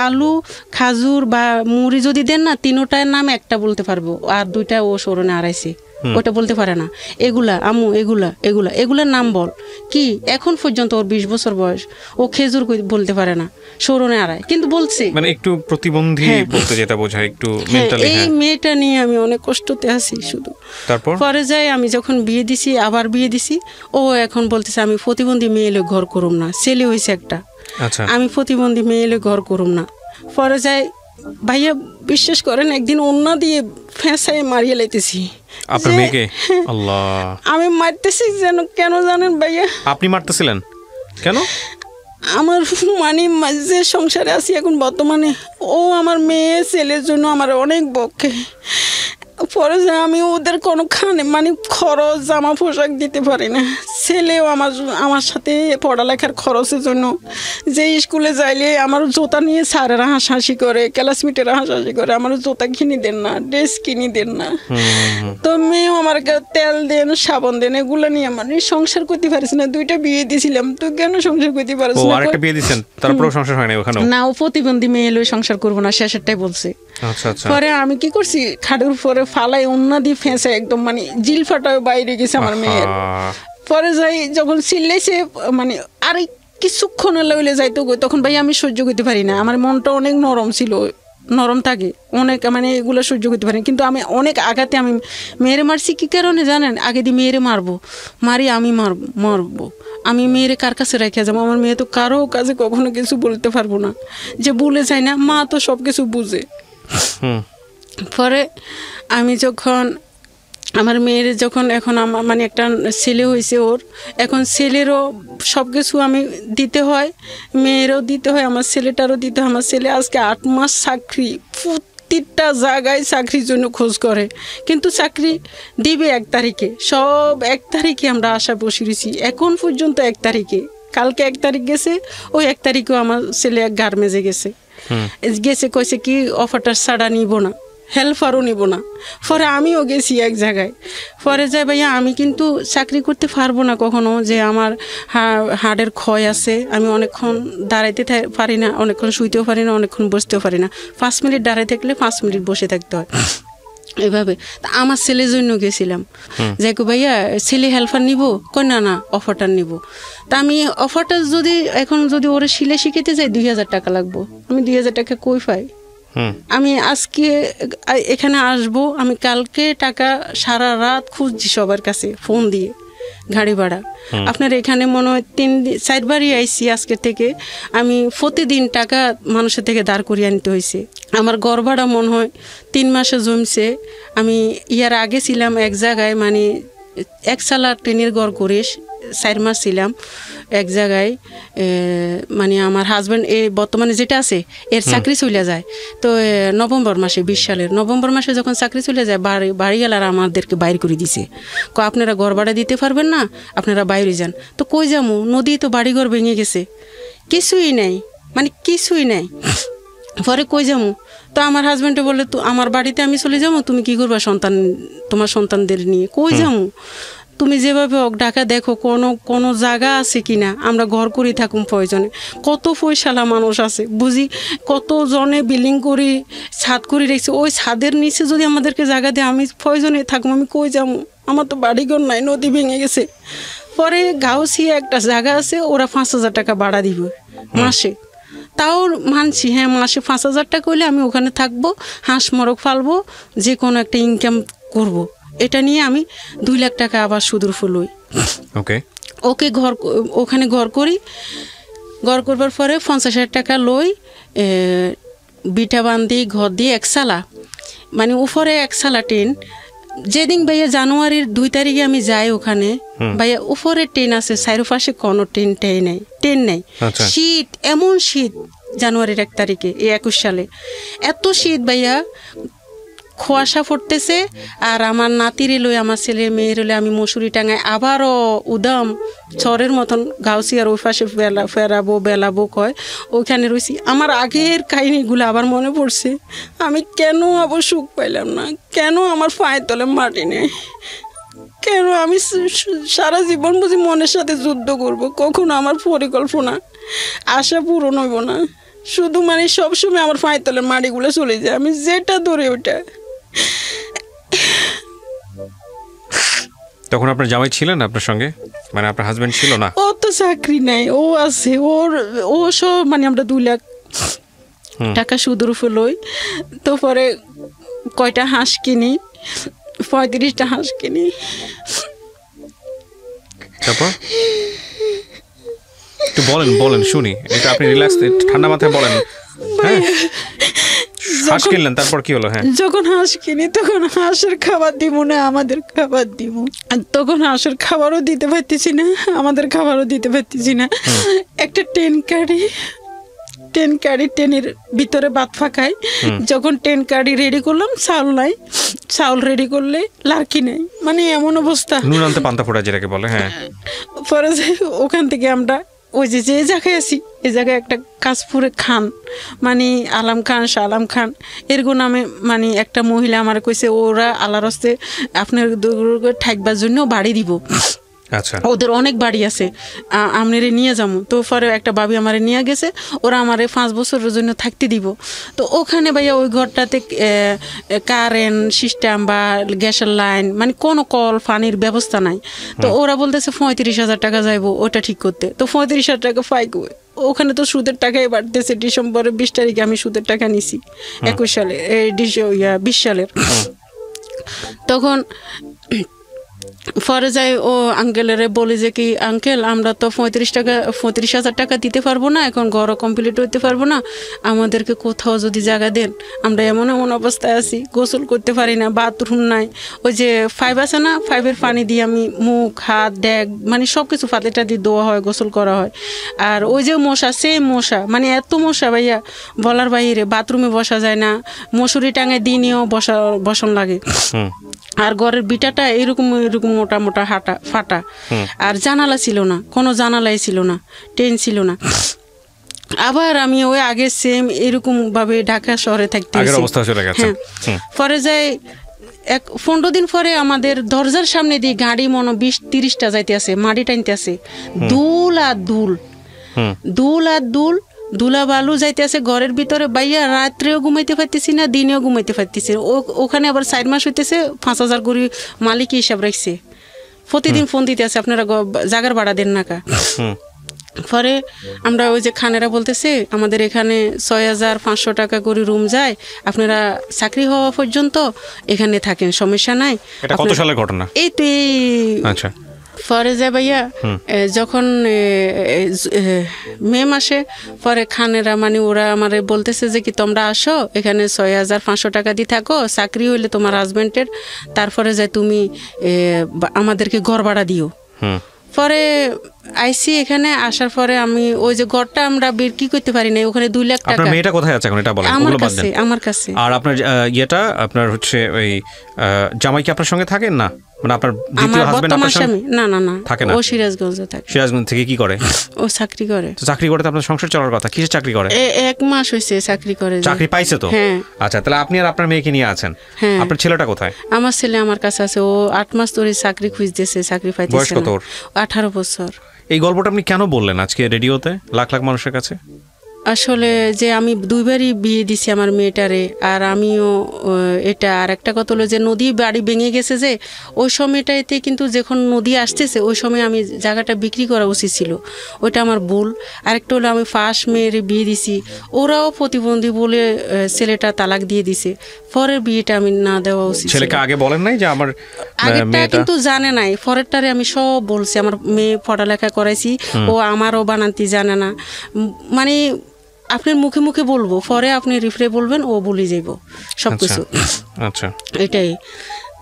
আলু খাজুর বা মুড়ি যদি দেন না, 3টার নাম একটা বলতে পারবো, আর 2টা ও সরণে আড়াইছে ওটা বলতে পারে না। এগুলা আম্মু এগুলার নাম বল কি। এখন পর্যন্ত ওর 20 বছর বয়স, ও খেজুর বলতে পারে না, সরনে আড়ায়, কিন্তু বলছে মানে একটু প্রতিবন্ধী বলতে যেটা বোঝায় একটু মেন্টালি। এই মেয়েটা নিয়ে আমি অনেক কষ্টতে আছি শুধু। তারপর পরে যাই আমি যখন বিয়ে দিছি, আবার বিয়ে দিছি, ও এখন বলতেছে আমি প্রতিবন্ধী মেয়ে এলে ঘর করুম না, ছেলে হয়েছে একটা, আচ্ছা আমি প্রতিবন্ধী মেয়ে এলে ঘর করুম না। পরে যাই ভাইয়া বিশ্বাস করেন একদিন ওন্না দিয়ে ফেঁসাই মারিয়ে লাইতেছি আপনার মেয়েকে। আল্লাহ, আমি মারতেছি যেন কেন জানেন ভাইয়া? আপনি মারতেছিলেন কেন? আমার মানে যে সংসারে আছি এখন বর্তমানে, ও আমার মেয়ে ছেলের জন্য আমার অনেক বকে। পরে যে আমি ওদের কোনো মানে খরচ জামা পোশাক দিতে পারি না। ছেলেও আমার সাথে পড়ালেখার খরচের জন্য যে স্কুলে যাইলে আমার জুতা নিয়ে স্যারেরা হাসাহাসি করে, ক্লাসমেটেরা হাসাহাসি করে, আমার জুতা কিনে দেন না, ড্রেস কিনে দেন না। তো মেয়েও আমার তেল দেন, সাবান দেন, এগুলো নিয়ে আমার সংসার করতে পারিস না। 2টা বিয়ে দিয়েছিলাম, তো কেন সংসার করতে পারিস না? আরেকটা বিয়ে দিয়েছেন, তারপরেও সংসার হয় না ওখানে? না, ও প্রতিবন্ধী মেয়ে এলে সংসার করবো না, শেষেরটাই বলছে। পরে আমি কি করছি, খাটের উপরে ফালাই অন্য দিয়ে ফেঁসে একদম মানে জিল ফাটায় বাইরে গেছে আমার মেয়ের। পরে যাই যখন চিল্লাইছে মানে আর কিছুক্ষণ লইলে যাইতো, তখন ভাই আমি সহ্য করতে পারি না, আমার মনটা অনেক নরম ছিল, নরম থাকে অনেক, মানে এগুলো সহ্য করতে পারি। কিন্তু আমি অনেক আঘাতে আমি মেয়েরে মারছি। কী কারণে জানেন? আগে দিয়ে মেয়েরে মারি আমি মারবো, আমি মেয়েরে কার কাছে রেখে যাবো? আমার মেয়ে তো কারো কাছে কখনো কিছু বলতে পারবো না, যে বলে যায় না, মা তো সব কিছু বুঝে। পরে আমি যখন আমার মেয়ের যখন এখন আমার মানে একটা ছেলে হয়েছে ওর, এখন ছেলেরও সব কিছু আমি দিতে হয়, মেয়েরও দিতে হয়, আমার ছেলেটারও দিতে হয়। আমার ছেলে আজকে 8 মাস চাকরি, প্রতিটা জায়গায় চাকরির জন্য খোঁজ করে, কিন্তু চাকরি দিবে 1 তারিখে, সব 1 তারিখে আমরা আশা বসে রয়েছি, এখন পর্যন্ত 1 তারিখে। কালকে 1 তারিখ গেছে, ওই 1 তারিখেও আমার ছেলে এক গার্মেন্টসে গেছে, কইছে কি অফারটা ছাড়া নিব না, হেল্পারও নিব না। পরে আমিও গেছি এক জায়গায়, পরে যাই ভাইয়া আমি কিন্তু চাকরি করতে পারবো না কখনো, যে আমার হাড়ের ক্ষয় আছে, আমি অনেকক্ষণ দাঁড়াইতে পারি না, অনেকক্ষণ শুইতেও পারি না, অনেকক্ষণ বসতেও পারি না। 5 মিনিট দাঁড়াই থাকলে 5 মিনিট বসে থাকতে হয়, এভাবে। তা আমার ছেলের জন্য গেছিলাম, যে ভাইয়া ছেলে হেল্পার নিব, কই না অফারটা নিব। তা আমি অফারটা এখন যদি ওরা সিলাই শিখাইতে যাই 2000 টাকা লাগবো, আমি 2000 টাকা কই পাই? আমি আজকে এখানে আসবো, আমি কালকে টাকা সারা রাত খুঁজছি সবার কাছে ফোন দিয়ে, গাড়ি ভাড়া। আপনার এখানে মনে হয় 3-4 বারই আইসি আজকে থেকে, আমি প্রতিদিন টাকা মানুষের থেকে দাঁড় করিয়ে আনতে হয়েছে। আমার ঘর ভাড়া মনে হয় 3 মাসে জমছে। আমি ইয়ার আগে ছিলাম এক জায়গায়, মানে 1 সালা ট্রেনের ঘর করে 4 মাস ছিলাম এক জায়গায়, মানে আমার হাজব্যান্ড বর্তমানে যেটা আছে এর চাকরি চলে যায়। তো নভেম্বর মাসে 20 সালের নভেম্বর মাসে যখন চাকরি চলে যায়, বাড়িওয়ালারা আমাদেরকে বাইর করে দিছে, আপনারা ঘর ভাড়া দিতে পারবেন না, আপনারা বাইরে যান। তো কই যাবো? নদী তো বাড়িঘর ভেঙে গেছে, কিছুই নেই, মানে কিছুই নেই। পরে কই যাবো? তো আমার হাজব্যান্ডে বলে, তো আমার বাড়িতে আমি চলে যাবো, তুমি কি করবা তোমার সন্তানদের নিয়ে? কই যাবো? তুমি যেভাবে হোক ঢাকা দেখো কোনো জায়গা আছে কিনা, আমরা ঘর করি থাকুম প্রয়োজনে। কত পয়সালা মানুষ আছে বুঝি, কত জনে বিল্ডিং করি, ছাদ করে রেখেছি, ওই ছাদের নিচে যদি আমাদেরকে জায়গা দেয়, আমি প্রয়োজনে থাকুম, আমি কই যাবো? আমার তো বাড়িঘর নাই, নদী ভেঙে গেছে। পরে গাউসিয়া একটা জায়গা আছে, ওরা 5000 টাকা ভাড়া দিবে মাসে। তাও মানছি, হ্যাঁ মাসে 5000 টাকা হইলে আমি ওখানে থাকবো, হাঁস মরক ফালবো, যে কোনো একটা ইনকাম করব। এটা নিয়ে আমি 2 লাখ টাকা আবার সুদূর ফুলই। ওখানে ঘর করি, ঘর করবার পরে 50,000 টাকা লই, বিটা বান্ধি ঘর দিয়ে 1 সালা, মানে উপরে 1 সালা টিন। যেদিন ভাইয়া জানুয়ারির 2 তারিখে আমি যাই ওখানে, ভাইয়া উপরে টেন আছে, চারপাশে কোনো টেন নেই। শীত, এমন শীত জানুয়ারির 1 তারিখে 21 সালে, এত শীত ভাইয়া, কুয়াশা পড়তেছে। আর আমার নাতিরে লই, আমার ছেলে মেয়ের লই আমি মশুরি টাঙায় আবারও উদাম চরের মতন গাউসিয়ার ওই পাশে বেলাবো কয়, ওইখানে রয়েছি। আমার আগের কাহিনিগুলো আবার মনে পড়ছে, আমি কেন আবার সুখ পাইলাম না, কেন আমার পায়ের তলে মাটি নেই, কেন আমি সারা জীবন বুঝি মনের সাথে যুদ্ধ করব, কখনো আমার পরিকল্পনা আশা পূরণ হইব না। শুধু মানে সবসময় আমার পায়ের তলের মাটিগুলো চলে যায়, আমি যেটা ধরে ওটা। তখন আপনার জামাই ছিলেন আপনার সঙ্গে, মানে আপনার হাজবেন্ড ছিল না? ও তো চাকরি নাই, ও আছে, ও সব মানে আমরা 2 লাখ টাকা সুদের উপর লই। তো পরে কয়টা হাঁস কিনি, 35টা হাঁস কিনি। তারপর একটু বলেন শুনি, এটা আপনি রিল্যাক্স ঠান্ডা মাথায় বলেন। হ্যাঁ, হাঁস কিনলেন, তারপর কি হলো? হ্যাঁ, যখন হাঁস কিনি তখন হাঁসের খাবার দিব না, আমাদের খাবার দিব। তখন হাঁসের খাবারও দিতে পারতেছি না, আমাদের খাবারও দিতে পারতেছি না। একটা টেন কারি টেনের ভিতরে ভাত ফাঁকাই। যখন 10 কারি রেডি করলাম, চাউল রেডি করলে লার্কি নেই, মানে এমন অবস্থা। নুন আনতে পান্তা ফোড়া যেটাকে বলে। হ্যাঁ, পরে ওখান থেকে আমরা ওই যে জায়গায় আছি, এই জায়গায় একটা কাশপুরে খান, মানে আলম খান, শাহ আলম খান এরকম নামে মানে একটা মহিলা আমার কইছে ওরা আল্লাহর হস্তে আপনার থাকবার জন্য বাড়ি দিব। আচ্ছা, ওদের অনেক বাড়ি আছে, আমনেরে নিয়ে যাবো। তো পরে একটা ভাবি আমারে নিয়ে গেছে, ওরা আমারে 5 বছরের জন্য থাকতে দিব। তো ওখানে ভাইয়া ওই ঘরটাতে কারেন্ট সিস্টেম বা গ্যাসের লাইন মানে কোনো কল পানির ব্যবস্থা নাই। তো ওরা বলতেছে 35,000 টাকা যাইবো ওটা ঠিক করতে। তো 35,000 টাকা পাই ওখানে তো সুদের টাকাই বাড়তেছে। ডিসেম্বরের 20 তারিখে আমি সুদের টাকা নিছি 21 সালে, 20 সালের। তখন পরে যাই ও আঙ্কেলেরে বলি যে কি আঙ্কেল আমরা তো 35,000 টাকা দিতে পারবো না, এখন ঘরও কমপ্লিট হইতে পারবো না, আমাদেরকে কোথাও যদি জায়গা দেন। আমরা এমন অবস্থায় আছি, গোসল করতে পারি না, বাথরুম নাই। ওই যে 5 আছে না, 5-এর পানি দিয়ে আমি মুখ হাত ড্যাগ মানে সব কিছু পাতিটা দিয়ে ধোয়া হয়, গোসল করা হয়। আর ওই যে মশা, সেম মশা, মানে এত মশা ভাইয়া বলার বাইরে। বাথরুমে বসা যায় না, মশুরি টাঙায় দিনেও বসন লাগে। আর ঘরের বিটাটা এরকম মোটা মোটা ফাটা। আর জানালা ছিল না, কোনো জানালাই ছিল না, টেন ছিল না। আবার আমি ওই আগে সেম এরকম ভাবে ঢাকা শহরে থাকতে। হ্যাঁ, পরে যাই 15 দিন পরে আমাদের দরজার সামনে দিয়ে গাড়ি 20-30টা যাইতে আছে, মাটি টানতে আছে, দুল আর দুল ধুলা বালু যাইতে আছে ঘরের ভিতরে। বাইয়া রাত্রেও ঘুমাইতে পারতেছি না, দিনেও ঘুমাইতে পারতেছি। ওখানে আবার 4 মাস হইতেছে, 5,000 করে মালিক হিসাব রাখছে। প্রতিদিন ফোন দিতে আছে, আপনারা জাগার ভাড়া দেন না কা। পরে আমরা ওই যে খানেরা বলতেছে আমাদের এখানে 6,500 টাকা করে রুম যায়, আপনারা চাকরি হওয়া পর্যন্ত এখানে থাকেন, সমস্যা নাই। এটা কত সালের ঘটনা? এই তো আচ্ছা। পরে যা ভাইয়া যখন মে মাসে পরে খানেরা মানে ওরা আমার বলতেছে যে কি তোমরা আসো এখানে 6,500 টাকা দিয়ে থাকো, চাকরি হইলে তোমার হাজবেন্ডের, তারপরে যে তুমি আমাদেরকে ঘর ভাড়া দিও। পরে আইসি এখানে আসার পরে আমি ওই যে ঘরটা আমরা বিক্রি করতে পারি না, ওখানে 2 লাখ টাকা। আপনার মেয়েটা কোথায় আছে এখন এটা বলেন? আমার কাছে। আর আপনার ইয়েটা আপনার হচ্ছে ওই জামাই কি আপনার সঙ্গে থাকেন না? মানে আপনার দ্বিতীয় হাজবেন্ড আপনার সঙ্গে? না থাকে না, ও সিরাজগঞ্জে থাকে। সিরাজগঞ্জ থেকে কি করে? ও চাকরি করে। তো চাকরি করে তো আপনার সংসার চলার কথা। কিসের চাকরি করে? 1 মাস হইছে চাকরি করে। চাকরি পাইছে তো? হ্যাঁ। আচ্ছা, তাহলে আপনি আর আপনার মেয়েকে নিয়ে আছেন। হ্যাঁ। আপনার ছেলেটা কোথায়? আমার ছেলে আমার কাছে আছে, ও 8 মাস ধরে চাকরি খুঁজতেছে, চাকরি পাইতেছে না। বয়স কত ওর? 18 বছর। এই গল্পটা আপনি কেন বললেন আজকে রেডিওতে লাখ লাখ মানুষের কাছে? আসলে যে আমি 2বারই বিয়ে দিছি আমার মেয়েটারে, আর আমিও এটা। আর একটা কথা হলো যে নদী বাড়ি ভেঙে গেছে যে ওই সময়টাতে, কিন্তু যখন নদী আসতেছে ওই সময় আমি জায়গাটা বিক্রি করা উচিত ছিল, ওইটা আমার ভুল। আরেকটা হলো আমি ফার্স্ট মেয়ের বিয়ে দিছি, ওরাও প্রতিবন্ধী বলে ছেলেটা তালাক দিয়ে দিছে, পরের বিয়েটা আমি না দেওয়া উচিত। ছেলেকে আগে বলেন নাই যে আমার আগেরটা কিন্তু জানে নাই, পরেরটারে আমি সব বলছি। আমার মেয়ে পড়ালেখা করাইছি, ও আমারও বানান্তি জানে না, মানে আপনার মুখে মুখে বলবো, পরে আপনি রিফ্রে বলবেন, ও বলে যাইব সবকিছু। আচ্ছা, এটাই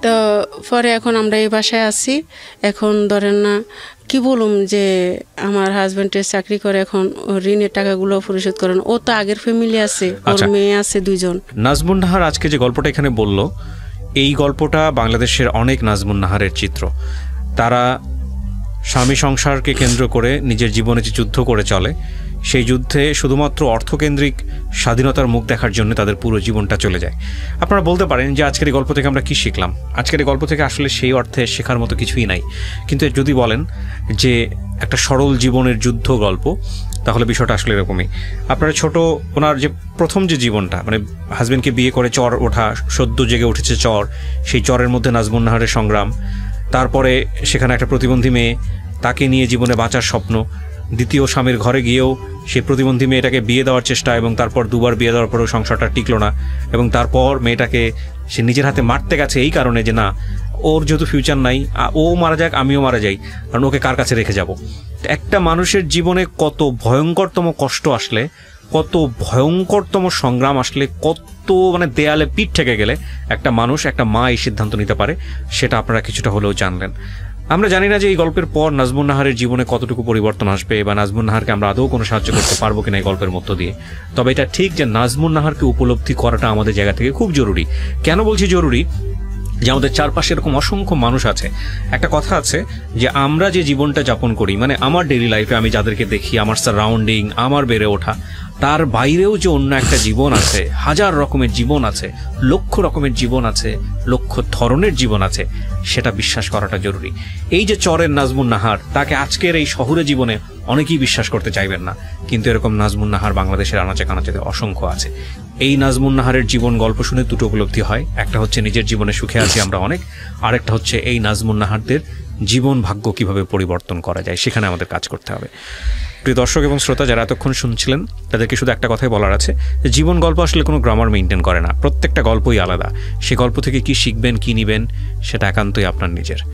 তো। পরে এখন আমরা এই বাসায় আছি। এখন ধরেন না কি বলুম যে আমার হাজবেন্ডের চাকরি করে, এখন ঋণের টাকাগুলো পরিশোধ করেন। ও তো আগের ফ্যামিলি আছে, ওর মেয়ে আছে 2জন। নাজমুন নাহার আজকে যে গল্পটা এখানে বলল, এই গল্পটা বাংলাদেশের অনেক নাজমুন নাহারের চিত্র। তারা স্বামী সংসারকে কেন্দ্র করে নিজের জীবনে যে যুদ্ধ করে চলে, সেই যুদ্ধে শুধুমাত্র অর্থকেন্দ্রিক স্বাধীনতার মুখ দেখার জন্য তাদের পুরো জীবনটা চলে যায়। আপনারা বলতে পারেন যে আজকের এই গল্প থেকে আমরা কি শিখলাম? আজকের এই গল্প থেকে আসলে সেই অর্থে শেখার মতো কিছুই নাই। কিন্তু যদি বলেন যে একটা সরল জীবনের যুদ্ধ গল্প, তাহলে বিষয়টা আসলে এরকমই। আপনারা ওনার যে প্রথম যে জীবনটা, মানে হাজবেন্ডকে বিয়ে করে চর ওঠা, সদ্য জেগে উঠেছে চর, সেই চরের মধ্যে নাজমুন নাহারের সংগ্রাম, তারপরে সেখানে একটা প্রতিবন্ধী মেয়ে, তাকে নিয়ে জীবনে বাঁচার স্বপ্ন, দ্বিতীয় স্বামীর ঘরে গিয়েও সেই প্রতিবন্ধী মেয়েটাকে বিয়ে দেওয়ার চেষ্টা, এবং তারপর দুবার বিয়ে দেওয়ার পরেও সংসারটা টিকলো না, এবং তারপর মেয়েটাকে সে নিজের হাতে মারতে গেছে এই কারণে যে না, ওর যেহেতু ফিউচার নাই, ও মারা যাক আমিও মারা যাই, কারণ ওকে কার কাছে রেখে যাব। একটা মানুষের জীবনে কত ভয়ঙ্করতম কষ্ট আসলে, কত ভয়ঙ্করতম সংগ্রাম আসলে, কত মানে দেয়ালে পিঠ ঠেকে গেলে একটা মানুষ, একটা মা এই সিদ্ধান্ত নিতে পারে, সেটা আপনারা কিছুটা হলেও জানলেন। আমরা জানি না যে এই গল্পের পর নাজমুন নাহারের জীবনে কতটুকু পরিবর্তন আসবে, বা নাজমুন নাহারকে আমরা আদৌ কোনো সাহায্য করতে পারবো কিনা এই গল্পের মধ্য দিয়ে। তবে এটা ঠিক যে নাজমুন নাহারকে উপলব্ধি করাটা আমাদের জায়গা থেকে খুব জরুরি। কেন বলছি জরুরি? যে আমাদের চারপাশে এরকম অসংখ্য মানুষ আছে। একটা কথা আছে যে আমরা যে জীবনটা যাপন করি, মানে আমার ডেইলি লাইফে আমি যাদেরকে দেখি, আমার সারাউন্ডিং, আমার বেড়ে ওঠা, তার বাইরেও যে অন্য একটা জীবন আছে, হাজার রকমের জীবন আছে, লক্ষ রকমের জীবন আছে, লক্ষ ধরনের জীবন আছে, সেটা বিশ্বাস করাটা জরুরি। এই যে চরের নাজমুন নাহার, তাকে আজকের এই শহুরে জীবনে অনেকেই বিশ্বাস করতে চাইবেন না, কিন্তু এরকম নাজমুন নাহার বাংলাদেশের আনাচে কানাচে অসংখ্য আছে। এই নাজমুন নাহারের জীবন গল্প শুনে দুটো উপলব্ধি হয়, একটা হচ্ছে নিজের জীবনে সুখে আছি আমরা অনেক, আরেকটা হচ্ছে এই নাজমুন নাহারদের জীবন ভাগ্য কিভাবে পরিবর্তন করা যায়, সেখানে আমাদের কাজ করতে হবে। প্রিয় দর্শক এবং শ্রোতা যারা এতক্ষণ শুনছিলেন, তাদেরকে শুধু একটা কথাই বলার আছে, যে জীবন গল্প আসলে কোনো গ্রামার মেনটেন করে না, প্রত্যেকটা গল্পই আলাদা। সে গল্প থেকে কি শিখবেন, কি নিবেন, সেটা একান্তই আপনার নিজের।